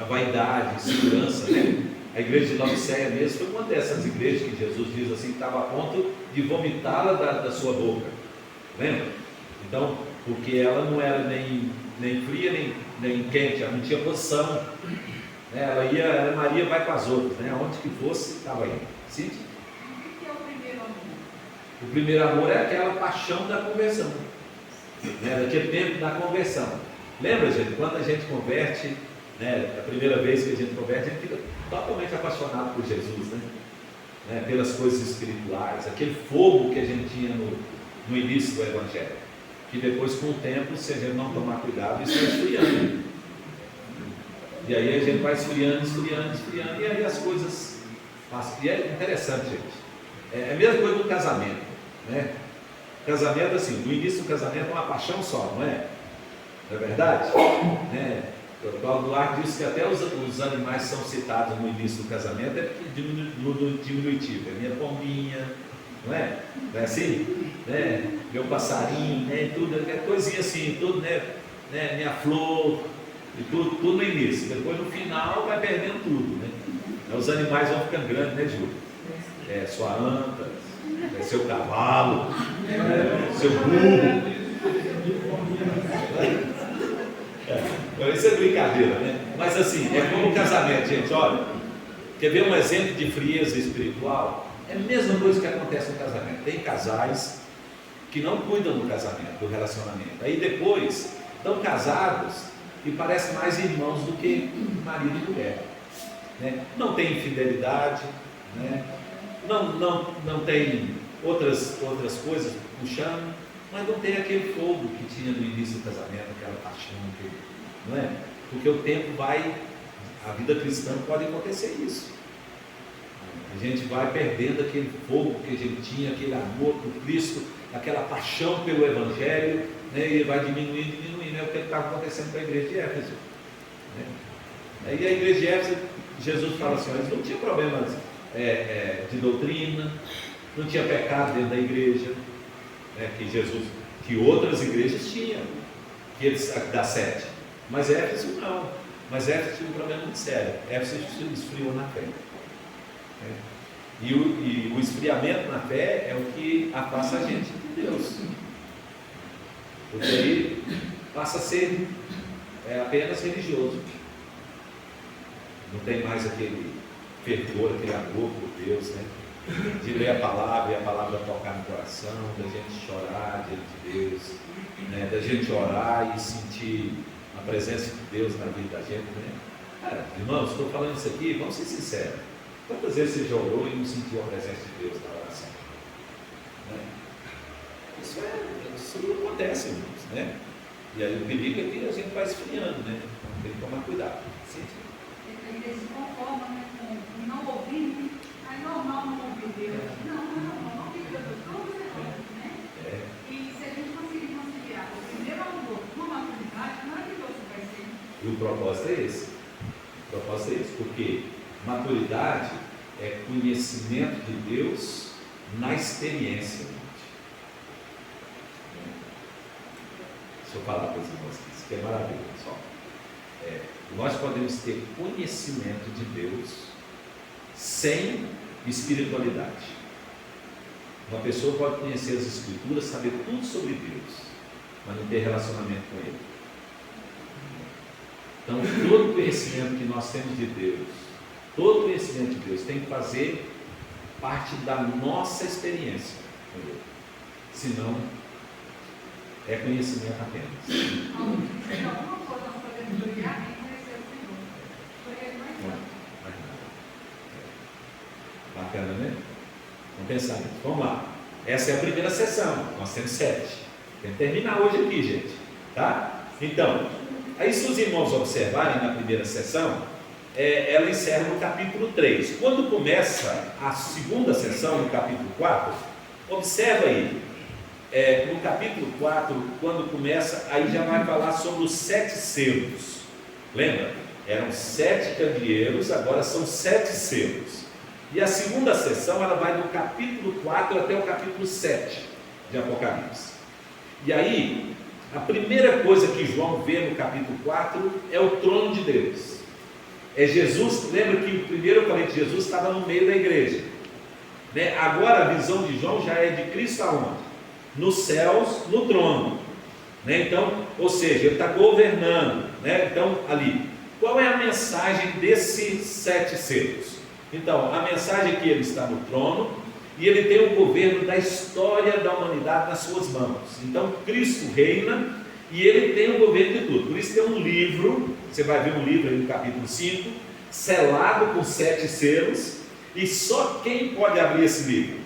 vaidade, insegurança, né? A igreja de Laodiceia mesmo foi uma dessas igrejas que Jesus diz assim, que estava a ponto de vomitá-la da sua boca. Lembra? Então, porque ela não era nem fria, nem quente, ela não tinha posição. Ela Maria vai com as outras, né? Aonde que fosse, estava indo. Sim? o que é o primeiro amor. O primeiro amor é aquela paixão da conversão, né? Daquele tempo da conversão. Lembra, gente, quando a gente converte, né, a primeira vez que a gente converte, a gente fica totalmente apaixonado por Jesus, né, pelas coisas espirituais, aquele fogo que a gente tinha no início do Evangelho, que depois, com o tempo, se a gente não tomar cuidado, isso vai esfriando. E aí a gente vai esfriando, e aí as coisas passam. E é interessante, gente. É a mesma coisa do casamento, né? Casamento, assim, no início do casamento é uma paixão só, não é? Não é verdade? O Paulo Duarte disse que até os animais são citados no início do casamento, é no diminutivo, é minha pombinha, não é? Não é assim? Né? Meu passarinho, né? Tudo, é coisinha assim, tudo, né? Minha flor, e tudo no início. Depois no final vai perdendo tudo, né? Os animais vão ficando grandes, né, Júlio? Sua anta, seu cavalo, seu burro. Isso é brincadeira, né? Mas assim, é como o casamento, gente. Olha, quer ver um exemplo de frieza espiritual? É a mesma coisa que acontece no casamento. Tem casais que não cuidam do casamento, do relacionamento. Aí depois estão casados e parecem mais irmãos do que marido e mulher, né? Não tem infidelidade, né? Não tem outras coisas puxando, mas não tem aquele fogo que tinha no início do casamento, aquela paixão, não é? Porque o tempo vai, a vida cristã pode acontecer isso. A gente vai perdendo aquele fogo que a gente tinha, aquele amor por Cristo, aquela paixão pelo Evangelho, né? E vai diminuindo, é o que estava acontecendo com a igreja de Éfeso, né? Aí a igreja de Éfeso, Jesus fala assim, eles não tinham problemas de doutrina, não tinha pecado dentro da igreja, né? que outras igrejas tinham, que eles da 7, mas Éfeso não. Mas Éfeso tinha um problema muito sério. Éfeso se esfriou na fé, né? E o esfriamento na fé é o que afasta a gente de Deus, porque aí passa a ser apenas religioso, não tem mais aquele fervor, aquele amor por Deus, né? De ler a palavra e a palavra tocar no coração, da gente chorar diante de Deus, né? Da gente orar e sentir a presença de Deus na vida da gente, né? Irmãos, estou falando isso aqui, vamos ser sinceros. Quantas vezes você já orou e não sentiu a presença de Deus na oração? Né? Isso não acontece, irmãos, né? E aí o perigo é que a gente vai esfriando, né? Tem que tomar cuidado. Sim. Eles se conformam, né, com não ouvir, né? É normal não ouvir Deus. Não ouvir Deus, todos erramos, né? E se a gente conseguir conciliar o primeiro amor com a maturidade, maravilhoso vai ser. E o propósito é esse. O propósito é esse, porque maturidade é conhecimento de Deus na experiência. Deixa eu falar para os irmãos, isso que é maravilhoso, pessoal. Nós podemos ter conhecimento de Deus sem espiritualidade. Uma pessoa pode conhecer as Escrituras, saber tudo sobre Deus, mas não ter relacionamento com Ele. Então, todo conhecimento que nós temos de Deus, todo conhecimento de Deus tem que fazer parte da nossa experiência com Ele. Senão, é conhecimento apenas. Alguma coisa nós podemos olhar e conhecer o Senhor. Porque Ele não é bacana, né? Vamos pensar nisso. Vamos lá. Essa é a primeira sessão. Nós temos 7. Tem que terminar hoje aqui, gente. Tá? Então, aí se os irmãos observarem na primeira sessão, ela encerra no capítulo 3. Quando começa a segunda sessão, no capítulo 4, observa aí. No capítulo 4, quando começa, aí já vai falar sobre os 7 selos. Lembra? Eram 7 candeeiros, agora são 7 selos. E a segunda sessão, ela vai do capítulo 4 até o capítulo 7 de Apocalipse. E aí, a primeira coisa que João vê no capítulo 4 é o trono de Deus. É Jesus. Lembra que o primeiro eu falei que Jesus estava no meio da igreja, né? Agora a visão de João já é de Cristo aonde? Nos céus, no trono, né? Então, ou seja, ele está governando, né? Então, ali, qual é a mensagem desses 7 selos? Então, a mensagem é que ele está no trono e ele tem o governo da história da humanidade nas suas mãos. Então, Cristo reina e Ele tem o governo de tudo. Por isso tem um livro, você vai ver um livro aí no capítulo 5, selado com 7 selos, e só quem pode abrir esse livro?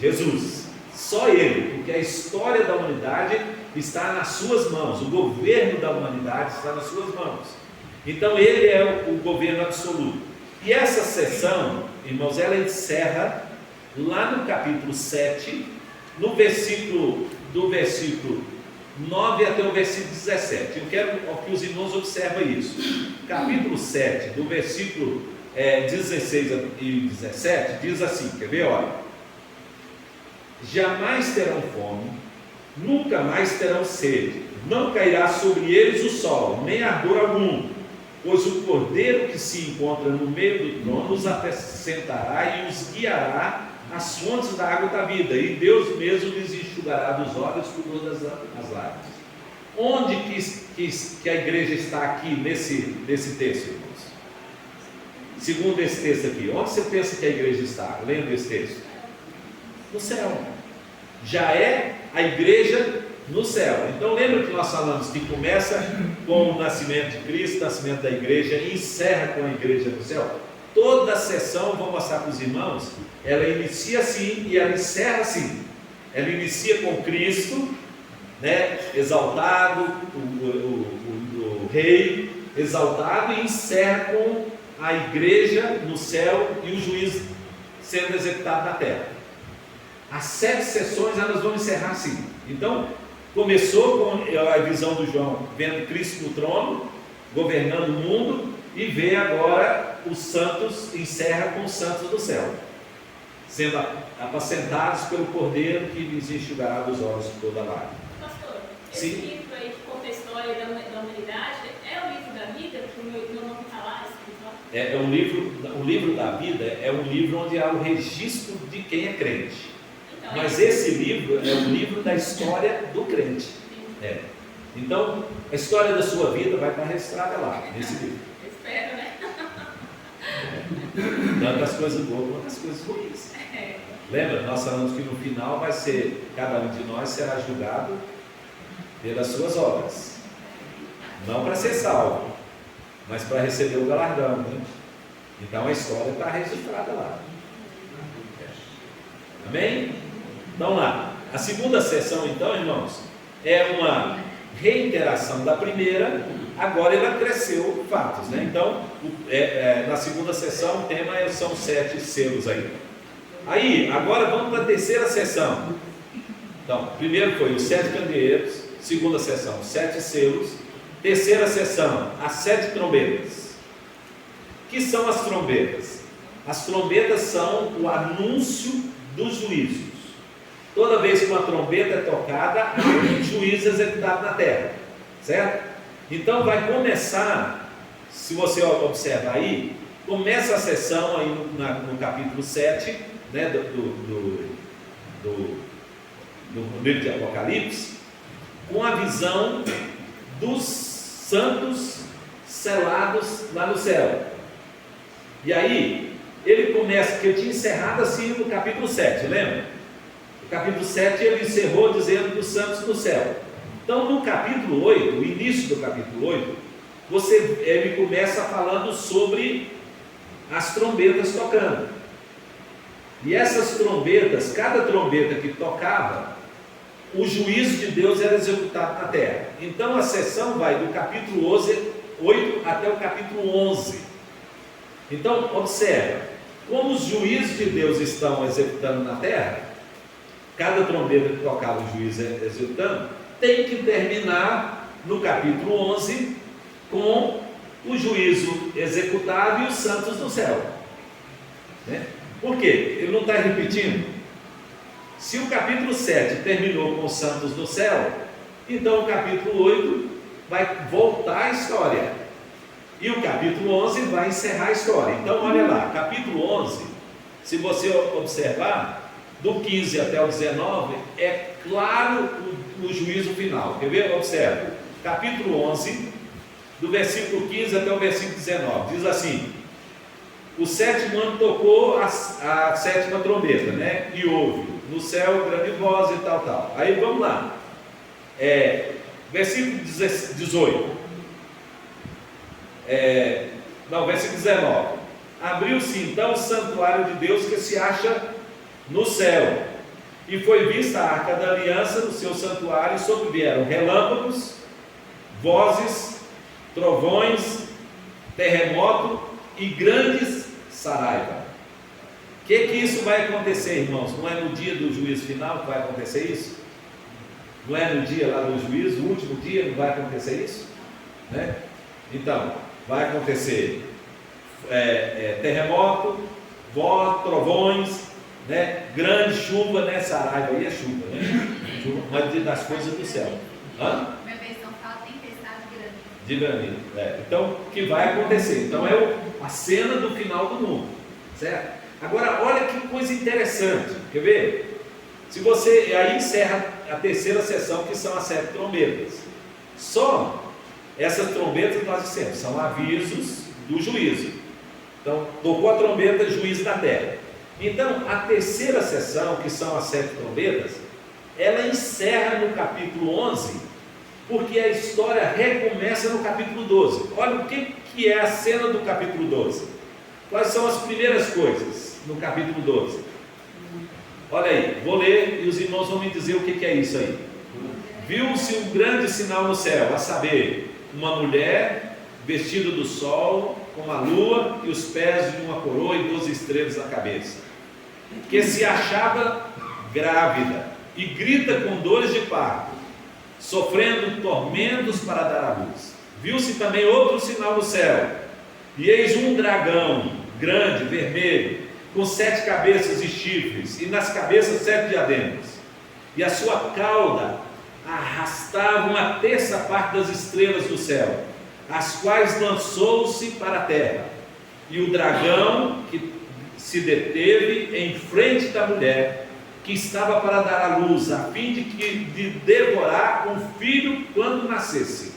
Jesus, só Ele, porque a história da humanidade está nas suas mãos, o governo da humanidade está nas suas mãos. Então Ele é o governo absoluto. E essa sessão, irmãos, ela encerra lá no capítulo 7, do versículo 9 até o versículo 17. Eu quero que os irmãos observem isso. Capítulo 7, do versículo 16 e 17, diz assim, quer ver? Olha: jamais terão fome, nunca mais terão sede, não cairá sobre eles o sol, nem ardor algum, pois o Cordeiro que se encontra no meio do trono os apacentará e os guiará às fontes da água da vida, e Deus mesmo lhes enxugará dos olhos por todas as lágrimas. Onde que a igreja está aqui nesse texto, irmãos? Segundo esse texto aqui, onde você pensa que a igreja está, lendo esse texto? No céu. Já é a igreja no céu. Então lembra que nós falamos que começa com o nascimento de Cristo, o nascimento da igreja, e encerra com a igreja no céu? Toda a sessão, vou mostrar para os irmãos, ela inicia assim e ela encerra assim. Ela inicia com Cristo, né, exaltado, o rei exaltado, e encerra com a igreja no céu e o juízo sendo executado na terra. As 7 sessões elas vão encerrar assim. Então começou com a visão do João, vendo Cristo no trono, governando o mundo, e vê agora os santos, encerra com os santos do céu, sendo apacentados pelo Cordeiro que lhes enxugará dos olhos toda a lágrima. Pastor, esse Sim. livro aí que conta a história da humanidade é o livro da vida, que o meu nome está lá escrito lá? O livro da vida é um livro onde há o registro de quem é crente. Então, Mas esse livro é o livro da história do crente. Então, a história da sua vida vai estar registrada lá, nesse livro. eu espero, né? Tanto as coisas boas quanto as coisas ruins. Lembra? Nós falamos que no final vai ser, cada um de nós será julgado pelas suas obras. Não para ser salvo, mas para receber o galardão, né? Então a história está registrada lá. Amém? Então lá, a segunda sessão então, irmãos, é uma reiteração da primeira, agora ela cresceu fatos, né? Então, na segunda sessão o tema são 7 selos aí. Aí, agora vamos para a terceira sessão. Então, primeiro foi os 7 candeeiros, segunda sessão, 7 selos, terceira sessão, as 7 trombetas. O que são as trombetas? As trombetas são o anúncio dos juízos. Toda vez que uma trombeta é tocada, há um juízo executado na terra, certo? Então vai começar, se você observar aí, começa a sessão aí no capítulo 7, né, do livro de Apocalipse, com a visão dos santos selados lá no céu. E aí, ele começa, que eu tinha encerrado assim no capítulo 7, lembra? No capítulo 7 ele encerrou dizendo dos santos no céu. Então no capítulo 8, o início do capítulo 8, ele começa falando sobre as trombetas tocando. E essas trombetas, cada trombeta que tocava, o juízo de Deus era executado na terra. Então a sessão vai do capítulo 8 até o capítulo 11. Então observa, como os juízos de Deus estão executando na terra, cada trombeta que tocava o juiz executando, tem que terminar no capítulo 11 com o juízo executado e os santos do céu, né? Por quê? Ele não está repetindo. Se o capítulo 7 terminou com os santos do céu, então o capítulo 8 vai voltar a história, e o capítulo 11 vai encerrar a história. Então olha lá, capítulo 11, se você observar, do 15 até o 19, é claro o juízo final. Quer ver? Observe, capítulo 11, do versículo 15 até o versículo 19, diz assim: o 7º ano tocou a 7ª trombeta, né? E houve no céu grande voz e tal. Aí vamos lá, Versículo 18. Versículo 19. Abriu-se então o santuário de Deus que se acha no céu, e foi vista a arca da aliança no seu santuário, e sobrevieram relâmpagos, vozes, trovões, terremoto e grandes saraiva. O que isso vai acontecer, irmãos? Não é no dia do juízo final que vai acontecer isso? Não é no dia lá do juízo, o último dia, não vai acontecer isso? Né? Então, vai acontecer terremoto, voz, trovões, né? Grande chuva, né? Saraiva aí é chuva, né? Chuva, mas das coisas do céu. Hã? Minha versão fala tempestade grande. De granizo. Então, o que vai acontecer? Então, é a cena do final do mundo, certo? Agora, olha que coisa interessante, quer ver? Se você, aí encerra a terceira sessão, que são as 7 trombetas. Só essas trombetas, nós dissemos, são avisos do juízo. Então, tocou a trombeta, juízo da terra. Então, a terceira sessão, que são as 7 trombetas, ela encerra no capítulo 11, porque a história recomeça no capítulo 12. Olha o que é a cena do capítulo 12. Quais são as primeiras coisas no capítulo 12? Olha aí, vou ler e os irmãos vão me dizer o que é isso aí. Viu-se um grande sinal no céu, a saber, uma mulher vestida do sol, com a lua e os pés de uma coroa e 12 estrelas na cabeça, que se achava grávida e grita com dores de parto, sofrendo tormentos para dar à luz. Viu-se também outro sinal no céu, e eis um dragão grande, vermelho, com 7 cabeças e chifres, e nas cabeças 7 diademas, e a sua cauda arrastava 1/3 parte das estrelas do céu, as quais lançou-se para a terra. E o dragão que se deteve em frente da mulher, que estava para dar à luz, a fim de devorar um filho quando nascesse,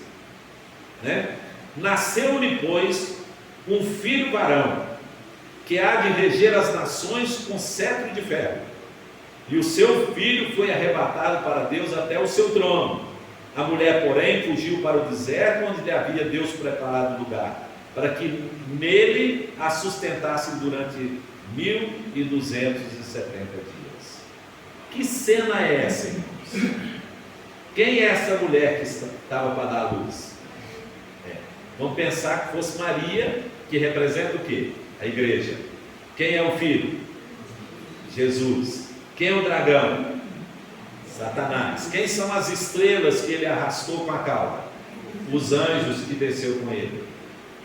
né? Nasceu-lhe, pois, um filho varão, que há de reger as nações com cetro de ferro, e o seu filho foi arrebatado para Deus até o seu trono. A mulher, porém, fugiu para o deserto, onde lhe havia Deus preparado lugar, para que nele a sustentasse durante 1270 dias. Que cena é essa, irmãos? Quem é essa mulher que estava para dar a luz? Vamos pensar que fosse Maria, que representa o quê? A igreja. Quem é o filho? Jesus. Quem é o dragão? Satanás. Quem são as estrelas que ele arrastou com a cauda? Os anjos que desceu com ele.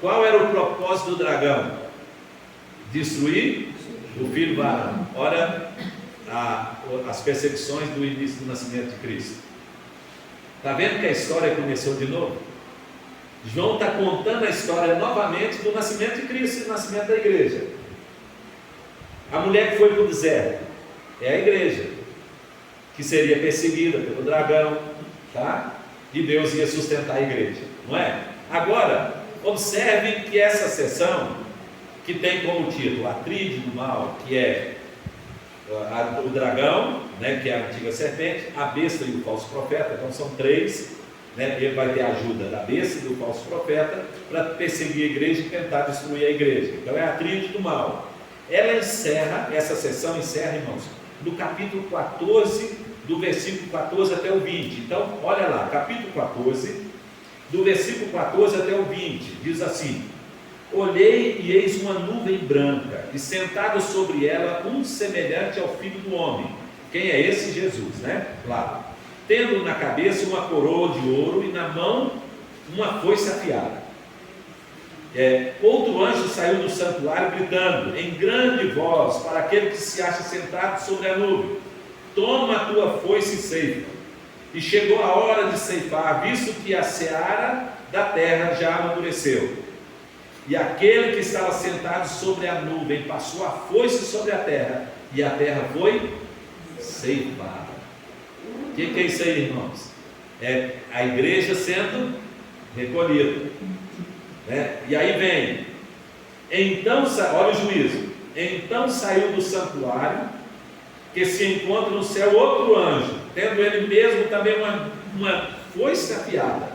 Qual era o propósito do dragão? Destruir o filho varão. Olha as perseguições do início do nascimento de Cristo. Está vendo que a história começou de novo? João está contando a história novamente do nascimento de Cristo e do nascimento da igreja. A mulher que foi para o deserto é a igreja, que seria perseguida pelo dragão, tá? E Deus ia sustentar a igreja, não é? Agora, observe que essa sessão, que tem como título a tríade do mal, que é o dragão, né, que é a antiga serpente, a besta e o falso profeta, então são 3, né? Ele vai ter a ajuda da besta e do falso profeta para perseguir a igreja e tentar destruir a igreja. Então é a tríade do mal. Ela encerra, essa sessão encerra, irmãos, no capítulo 14, do versículo 14 até o 20. Então, olha lá, capítulo 14, do versículo 14 até o 20, diz assim: olhei e eis uma nuvem branca, e sentado sobre ela um semelhante ao Filho do Homem. Quem é esse? Jesus, né? Claro. Tendo na cabeça uma coroa de ouro e na mão uma foice afiada. Outro anjo saiu do santuário gritando em grande voz para aquele que se acha sentado sobre a nuvem: toma a tua foice e ceifa. E chegou a hora de ceifar, visto que a seara da terra já amadureceu. E aquele que estava sentado sobre a nuvem passou a foice sobre a terra, e a terra foi ceifada. O que é isso aí, irmãos? É a igreja sendo recolhida, né? E aí vem, então, olha o juízo. Então saiu do santuário, que se encontra no céu, outro anjo, tendo ele mesmo também uma foice afiada.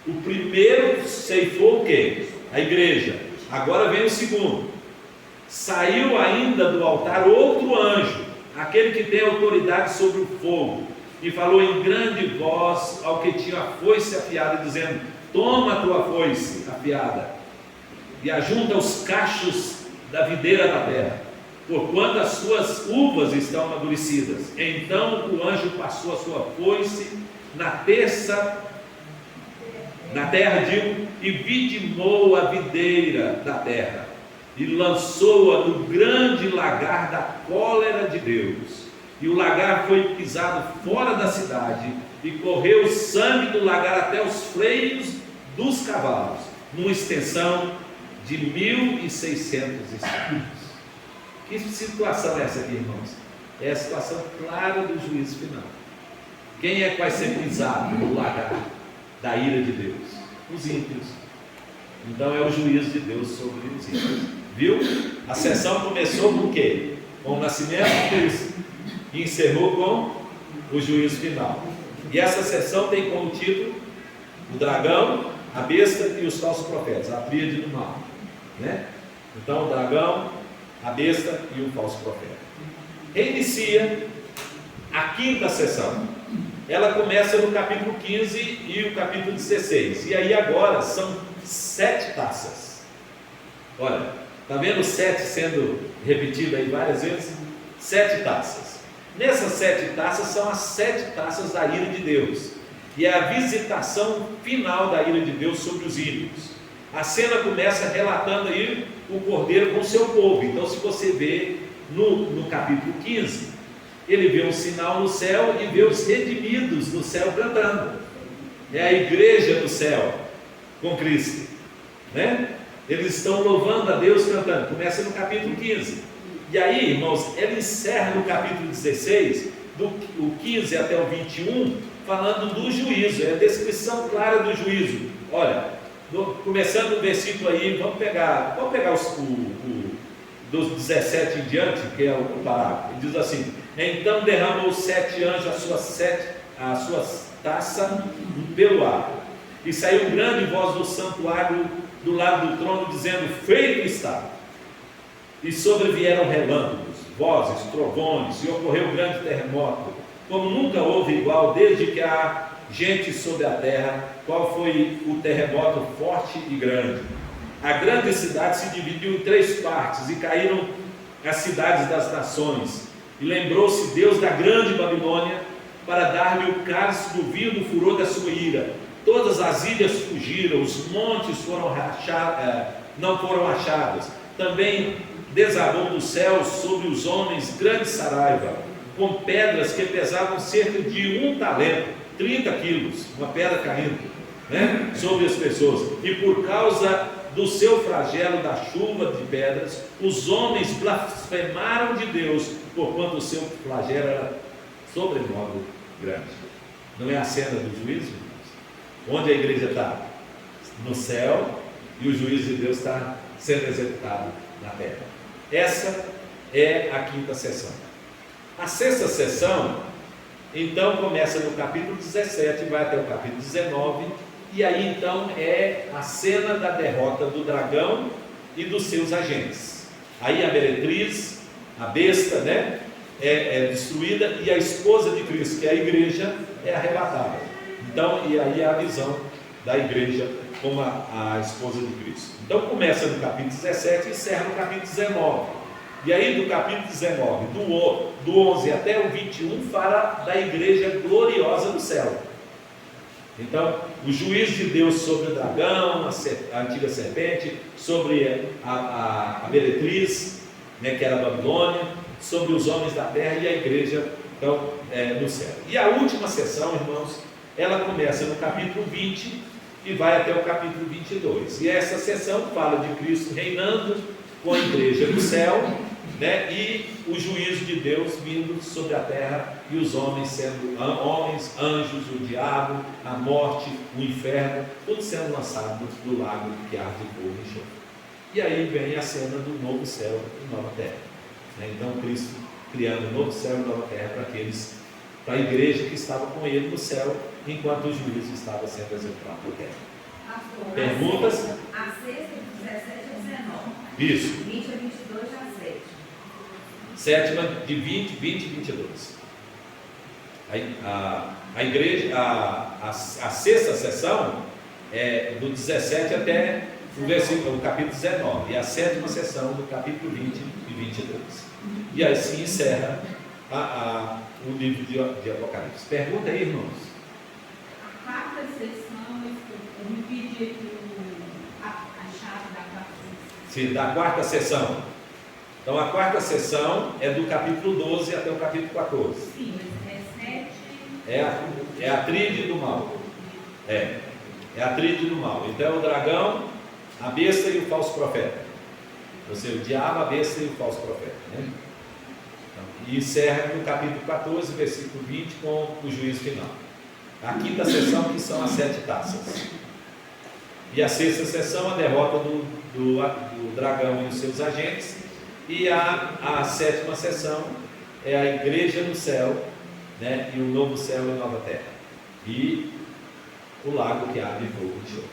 O primeiro ceifou o quê? A igreja. Agora vem o segundo. Saiu ainda do altar outro anjo, aquele que tem autoridade sobre o fogo, e falou em grande voz ao que tinha a foice afiada, dizendo: toma a tua foice afiada e ajunta os cachos da videira da terra, porquanto as suas uvas estão amadurecidas. Então o anjo passou a sua foice na terra, e vidimou a videira da terra, e lançou-a no grande lagar da cólera de Deus. E o lagar foi pisado fora da cidade, e correu o sangue do lagar até os freios dos cavalos, numa extensão de 1.600 estados. Que situação é essa aqui, irmãos? É a situação clara do juízo final. Quem é que vai ser pisado no lagar da ira de Deus? Os ímpios. Então é o juízo de Deus sobre os ímpios. Viu? A sessão começou com o quê? Com o nascimento de Cristo, e encerrou com o juízo final. E essa sessão tem como título o dragão, a besta e os falsos profetas, a tríade do mal, né? Então o dragão, a besta e o falso profeta. Reinicia a quinta sessão. Ela começa no capítulo 15 e o capítulo 16. E aí agora são 7 taças. Olha, está vendo 7 sendo repetido aí várias vezes? 7 taças. Nessas 7 taças são as 7 taças da ira de Deus. E é a visitação final da ira de Deus sobre os ímpios. A cena começa relatando aí o Cordeiro com o seu povo. Então, se você vê no capítulo 15, ele vê um sinal no céu e vê os redimidos no céu cantando. É a igreja do céu com Cristo, né? Eles estão louvando a Deus cantando. Começa no capítulo 15. E aí, irmãos, ela encerra no capítulo 16, do 15 até o 21, falando do juízo. É a descrição clara do juízo. Olha, começando no versículo aí, vamos pegar dos 17 em diante, que é o parágrafo. Ele diz assim: então derramou os 7 anjos a sua taça pelo ar, e saiu grande voz do santuário do lado do trono, dizendo: feito está. E sobrevieram relâmpagos, vozes, trovões, e ocorreu grande terremoto, como nunca houve igual desde que há gente sobre a terra. Qual foi o terremoto forte e grande? A grande cidade se dividiu em 3 partes, e caíram as cidades das nações. E lembrou-se Deus da grande Babilônia, para dar-lhe o cálice do vinho do furor da sua ira. Todas as ilhas fugiram, os montes não foram achados. Também desabou do céu sobre os homens grande saraiva, com pedras que pesavam cerca de 1 talento, 30 quilos, uma pedra caindo, né, sobre as pessoas. E por causa do seu flagelo da chuva de pedras, os homens blasfemaram de Deus, porquanto o seu flagelo era sobremodo grande. Não é a cena do juízo? Onde a igreja está? No céu, e o juízo de Deus está sendo executado na terra. Essa é a quinta sessão. A sexta sessão, então, começa no capítulo 17 e vai até o capítulo 19, e aí então é a cena da derrota do dragão e dos seus agentes. Aí a meretriz, a besta, né, é destruída, e a esposa de Cristo, que é a igreja, é arrebatada. Então, e aí é a visão da igreja como a esposa de Cristo. Então começa no capítulo 17 e encerra no capítulo 19. E aí do capítulo 19, do 11 até o 21, fala da igreja gloriosa do céu. Então, o juízo de Deus sobre o dragão, a antiga serpente, sobre a meretriz, né, que era a Babilônia, sobre os homens da terra e a igreja, então, no céu. E a última sessão, irmãos, ela começa no capítulo 20 e vai até o capítulo 22. E essa sessão fala de Cristo reinando com a igreja do céu, né, e o juízo de Deus vindo sobre a terra, e os homens sendo homens, anjos, o diabo, a morte, o inferno, tudo sendo lançado no lago que arde fogo e enxofre. E aí vem a cena do novo céu e nova terra, né? Então Cristo criando um novo céu e nova terra para aqueles para a igreja que estava com ele no céu, enquanto o juízo estava sendo executado na terra. Pastor, Perguntas? A sexta, de 17 a 19. Isso. 20 a 22 já 7. Sétima de 20, 20 e 22. A igreja, a sexta sessão é do 17 até o capítulo 19. E a sétima sessão do capítulo 20 e 22. E assim encerra o livro de Apocalipse. Pergunta aí, irmãos. A quarta sessão, eu me pedi aqui a chave da quarta sessão. Sim, da quarta sessão. Então a quarta sessão é do capítulo 12 até o capítulo 14. Sim, mas é 7. É a tríade do mal. É a tríade do mal. Então é o dragão, a besta e o falso profeta. Ou seja, o diabo, a besta e o falso profeta. Né? Então, e encerra no capítulo 14, versículo 20, com o juízo final. A quinta sessão, que são as 7 taças. E a sexta sessão, a derrota do dragão e os seus agentes. E a sétima sessão é a igreja no céu, né? E o novo céu e a nova terra. E o lago que abre fogo de enxofre.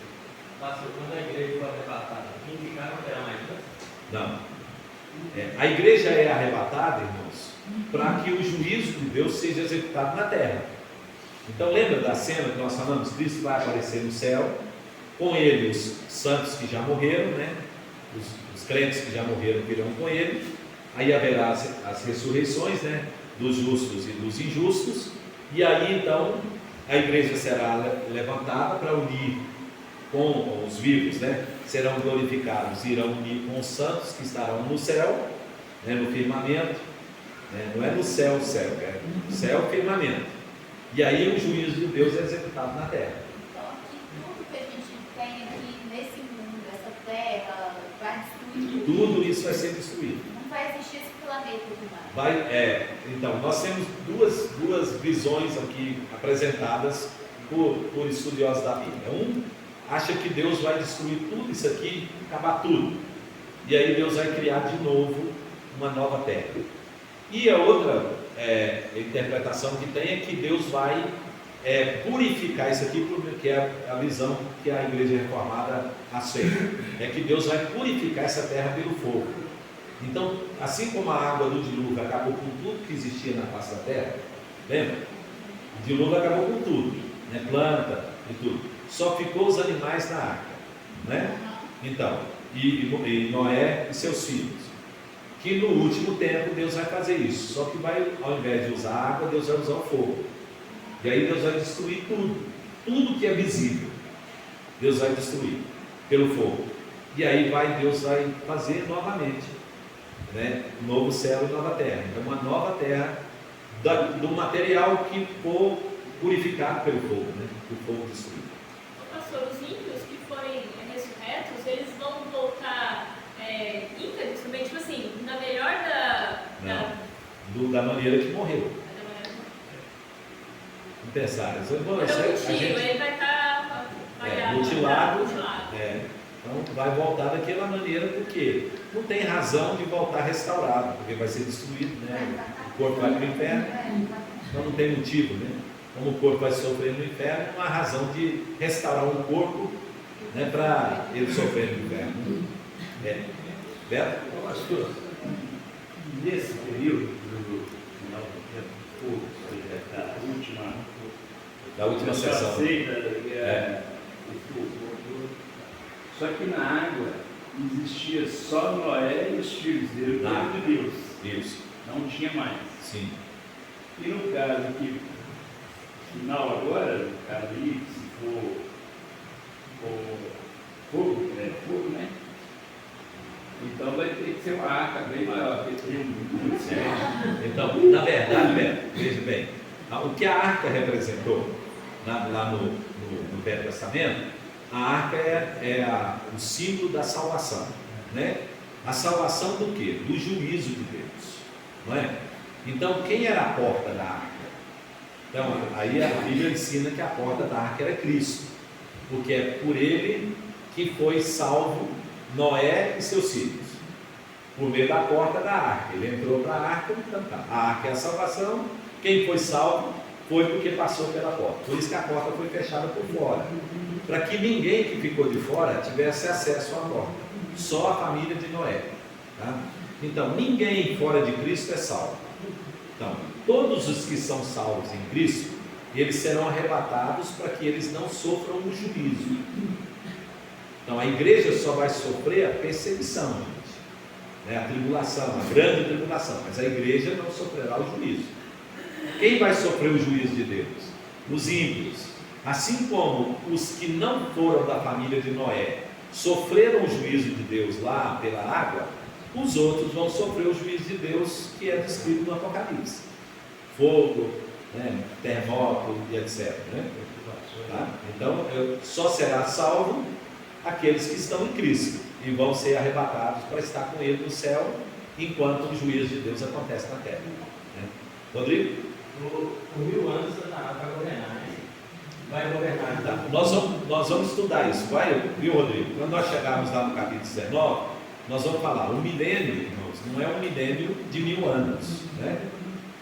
Pastor, quando a igreja for arrebatada, quem ficar não terá mais chance? Não. A igreja é arrebatada, irmãos, para que o juízo de Deus seja executado na terra. Então lembra da cena que nós falamos? Cristo vai aparecer no céu, com ele os santos que já morreram, né? Os crentes que já morreram virão com ele. Aí haverá as ressurreições, né? Dos justos e dos injustos. E aí então a igreja será levantada para unir com os vivos, né? Serão glorificados, irão unir com os santos que estarão no céu, né? No firmamento, né? Não é no céu, é no céu, firmamento. E aí o juízo de Deus é executado na terra. Então, aqui, tudo que a gente tem aqui nesse mundo, essa terra, vai destruir tudo. Tudo isso vai ser destruído. Não vai existir esse planeta mais. Então, nós temos duas visões aqui apresentadas por estudiosos da Bíblia. Um acha que Deus vai destruir tudo isso aqui, acabar tudo. E aí Deus vai criar de novo uma nova terra. E a outra interpretação que tem é que Deus vai purificar isso aqui, que é a visão que a igreja reformada aceita. É que Deus vai purificar essa terra pelo fogo. Então, assim como a água do dilúvio acabou com tudo que existia na face da terra, lembra? O dilúvio acabou com tudo, né? Planta e tudo. Só ficou os animais na arca, né? Então, e Noé e seus filhos. Que no último tempo Deus vai fazer isso. Só que vai, ao invés de usar a água, Deus vai usar o fogo. E aí Deus vai destruir tudo. Tudo que é visível, Deus vai destruir pelo fogo. E aí Deus vai fazer novamente, né? Novo céu e nova terra. Então uma nova terra do material que for purificado pelo fogo, né? O fogo destruído. Pastor, os ímpios que forem ressurretos, eles vão voltar íntegros também, tipo assim, na melhor da maneira que morreu. Não pensaram, ele vai estar mutilado. Então vai voltar daquela maneira, porque não tem razão de voltar restaurado, porque vai ser destruído, né? O corpo vai para o inferno, então não tem motivo, né? Como o corpo vai sofrer no inferno, não há razão de restaurar um corpo, né, para ele sofrer no inferno. Beto? Pastor, nesse período do final do tempo, da última sessão. Só que na água existia só Noé e os filhos dele, o povo de Deus. Isso. Não tinha mais. Sim. E no caso aqui, final agora, no caso aí, se for fogo, né? Então vai ter que ser uma arca bem maior, porque tem muito certo. Então, na verdade, Beto, veja bem, o que a arca representou lá no Velho Testamento, a arca é o símbolo da salvação, né? A salvação do quê? Do juízo de Deus, não é? Então, quem era a porta da arca? Então, aí a Bíblia ensina que a porta da arca era Cristo, porque é por ele que foi salvo Noé e seus filhos, por meio da porta da arca. Ele entrou para a arca, então tá. A arca é a salvação Quem foi salvo foi porque passou pela porta. Por isso que a porta foi fechada por fora, para que ninguém que ficou de fora tivesse acesso à porta, só a família de Noé. Tá? Então, ninguém fora de Cristo é salvo. Então, todos os que são salvos em Cristo, eles serão arrebatados para que eles não sofram o juízo. Então, a igreja só vai sofrer a perseguição, gente, né? A tribulação, a grande tribulação, mas a igreja não sofrerá o juízo. Quem vai sofrer o juízo de Deus? Os ímpios. Assim como os que não foram da família de Noé sofreram o juízo de Deus lá pela água, os outros vão sofrer o juízo de Deus que é descrito no Apocalipse: fogo, né, terremoto e etc. Né? Tá? Então, só será salvo aqueles que estão em Cristo e vão ser arrebatados para estar com Ele no céu, enquanto o juízo de Deus acontece na terra. Né? Rodrigo? Por 1000 anos Satanás vai governar, né? Vai governar. Tá. Nós vamos estudar isso, viu, Rodrigo? Quando nós chegarmos lá no capítulo 19, nós vamos falar, o milênio, irmãos, não é um milênio de 1000 anos, né?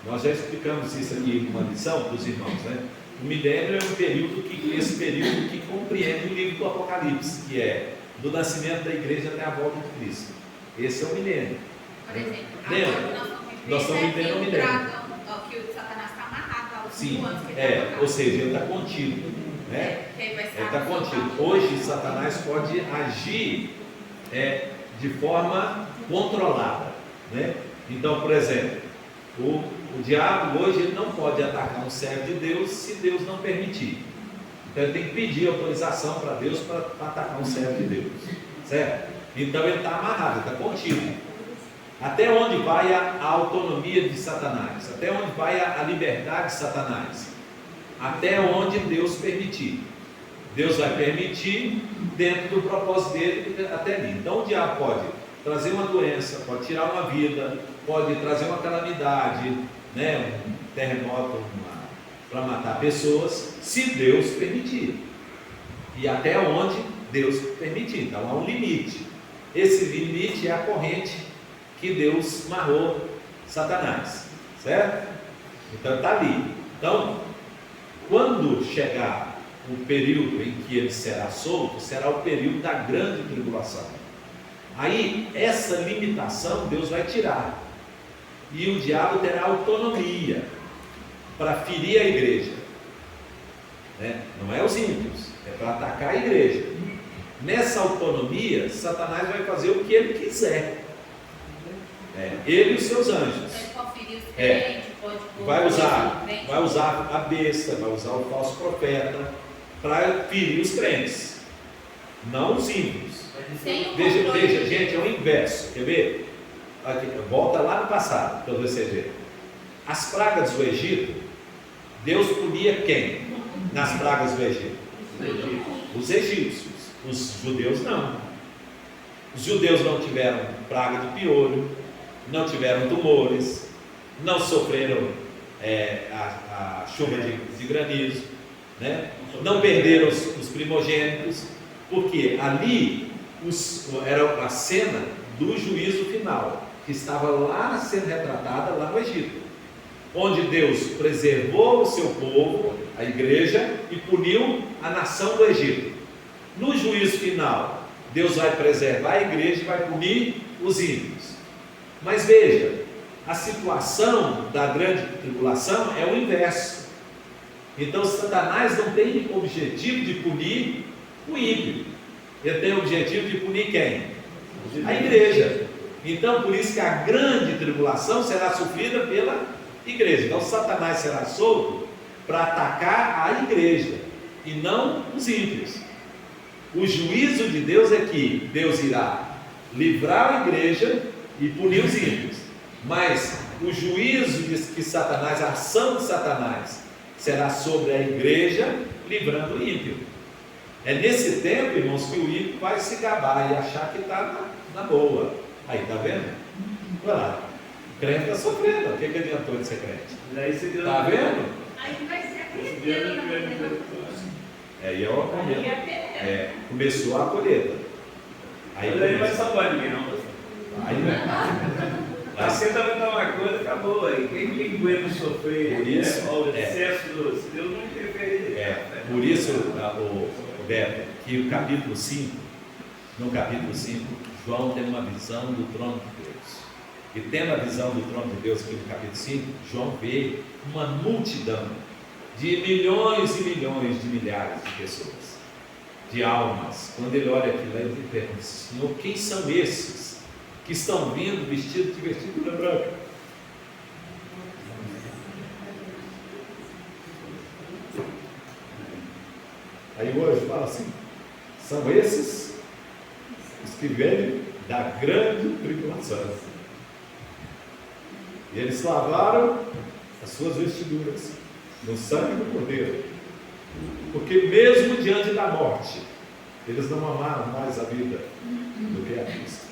Nós já explicamos isso aqui em uma lição para os irmãos, né? O milênio é esse período que compreende o livro do Apocalipse, que é do nascimento da igreja até a volta de Cristo. Esse é o milênio. Por exemplo, Lembra? Nós estamos vivendo o milênio. Que o Satanás está amarrado aos Sim, 1000 anos que ele está ou seja, ele está contido, né? Ele está contido. Hoje, Satanás pode agir de forma controlada, né? Então, por exemplo, o diabo hoje ele não pode atacar um servo de Deus se Deus não permitir. Então ele tem que pedir autorização para Deus para atacar um servo de Deus, certo? Então ele está amarrado, ele está contido. Até onde vai a autonomia de Satanás? Até onde vai a liberdade de Satanás? Até onde Deus permitir. Deus vai permitir dentro do propósito dele até ali. Então o diabo pode trazer uma doença, pode tirar uma vida, pode trazer uma calamidade, né? Um terremoto para matar pessoas, se Deus permitir. E até onde Deus permitir. Então há um limite. Esse limite é a corrente que Deus marrou Satanás, certo? Então está ali. Então, quando chegar o período em que ele será solto, será o período da grande tribulação. Aí, essa limitação Deus vai tirar, e o diabo terá autonomia para ferir a igreja, né? Não é os ímpios, é para atacar a igreja. Nessa autonomia, Satanás vai fazer o que ele quiser. Ele e os seus anjos. Vai usar a besta, vai usar o falso profeta para ferir os crentes, não os ímpios. Veja, gente, é o inverso. Quer ver? Aqui, volta lá no passado para você ver. As pragas do Egito, Deus punia quem nas pragas do Egito? Os egípcios. Os judeus não. Os judeus não tiveram praga de piolho, não tiveram tumores, não sofreram a chuva de granizo, né? Não perderam os primogênitos, porque ali era a cena do juízo final, que estava lá sendo retratada lá no Egito, onde Deus preservou o seu povo, a igreja, e puniu a nação do Egito. No juízo final, Deus vai preservar a igreja e vai punir os ímpios. Mas veja, a situação da grande tribulação é o inverso. Então Satanás não tem o objetivo de punir o ímpio, ele tem o objetivo de punir quem? A igreja. Então por isso que a grande tribulação será sofrida pela igreja. Então Satanás será solto para atacar a igreja e não os ímpios. O juízo de Deus é que Deus irá livrar a igreja e punir os ímpios, mas o juízo que Satanás, a ação de Satanás, será sobre a igreja, livrando o ímpio. É nesse tempo, irmãos, que o ímpio vai se gabar e achar que está na boa. Aí, está vendo? Olha lá, o crente está sofrendo. O que adiantou de ser crente? Está vendo? Aí vai ser a colheita. Aí é o colheita. Começou a colheita. Aí vai salvar ninguém, não. Aí, A senta vai dar uma coisa, acabou. Aí. Quem aguenta sofrer, Por isso, né? O excesso doce, Deus não interfere. Por isso, o Beto, que o capítulo 5, no capítulo 5, João tem uma visão do trono de Deus. E tendo a visão do trono de Deus aqui no capítulo 5, João vê uma multidão de milhões e milhões de milhares de pessoas, de almas. Quando ele olha aquilo, ele pergunta: Senhor, quem são esses que estão vindo vestidos de vestidura branca? Aí o anjo fala assim: são esses os que vêm da grande tribulação. E eles lavaram as suas vestiduras no sangue do Cordeiro, porque mesmo diante da morte, eles não amaram mais a vida do que a Cristo.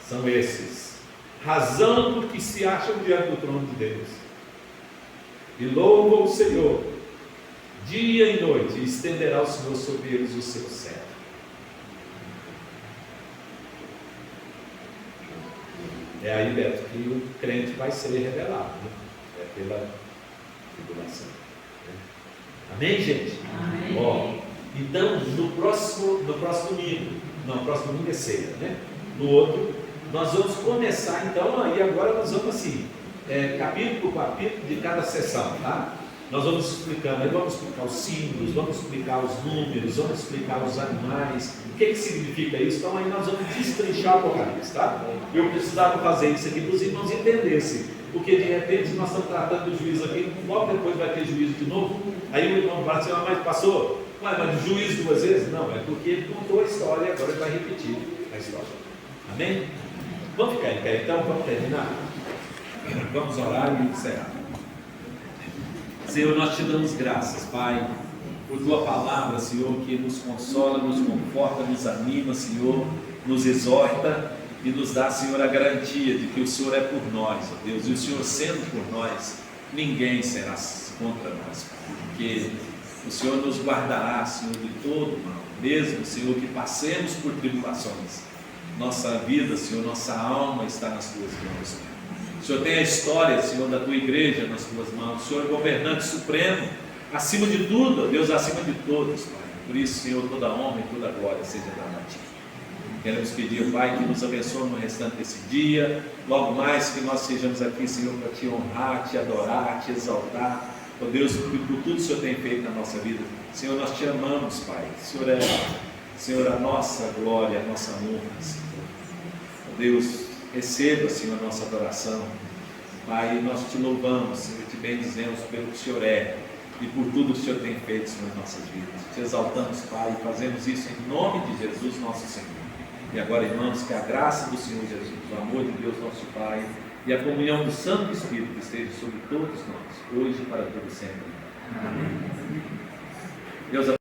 São esses, razão por que se acham diante do trono de Deus, e louvam o Senhor dia e noite, e estenderá o Senhor sobre eles o seu cetro. É aí, Beto, que o crente vai ser revelado, né? É pela tribulação. Amém, gente? Amém. Ó, então, no próximo domingo, não, próximo domingo é ceia, né? No outro, nós vamos começar, então, e agora nós vamos assim, capítulo por capítulo de cada sessão, tá? Nós vamos explicando, aí vamos explicar os símbolos, vamos explicar os números, vamos explicar os animais, o que significa isso. Então aí nós vamos destrinchar o Apocalipse, tá? Eu precisava fazer isso aqui para os irmãos entendessem, porque de repente nós estamos tratando do juízo aqui, logo depois vai ter juízo de novo. Aí o irmão fala assim: mas passou? Mas juízo 2 vezes? Não, é porque ele contou a história e agora ele vai repetir a história. Amém? Vamos ficar em pé então, vamos terminar? Vamos orar e encerrar. Senhor, nós te damos graças, Pai, por Tua palavra, Senhor, que nos consola, nos conforta, nos anima, Senhor, nos exorta e nos dá, Senhor, a garantia de que o Senhor é por nós, ó Deus, e o Senhor sendo por nós, ninguém será contra nós, Pai, porque o Senhor nos guardará, Senhor, de todo mal, mesmo, Senhor, que passemos por tribulações. Nossa vida, Senhor, nossa alma está nas Tuas mãos, Pai. O Senhor tem a história, Senhor, da Tua igreja nas Tuas mãos. O Senhor é governante supremo, acima de tudo, Deus, acima de todos, Pai. Por isso, Senhor, toda honra e toda glória seja dada a Ti. Queremos pedir, Pai, que nos abençoe no restante desse dia, logo mais que nós sejamos aqui, Senhor, para Te honrar, Te adorar, Te exaltar, ó Deus, por tudo que o Senhor tem feito na nossa vida. Senhor, nós Te amamos, Pai. Senhor, a nossa glória, a nossa honra, Senhor. Ó Deus, receba, Senhor, a nossa adoração, Pai, nós Te louvamos, Senhor, Te bendizemos pelo que o Senhor é e por tudo que o Senhor tem feito, Senhor, em nossas vidas. Te exaltamos, Pai, e fazemos isso em nome de Jesus, nosso Senhor. E agora, irmãos, que a graça do Senhor Jesus, o amor de Deus, nosso Pai, e a comunhão do Santo Espírito esteja sobre todos nós, hoje e para todo sempre. Amém. Deus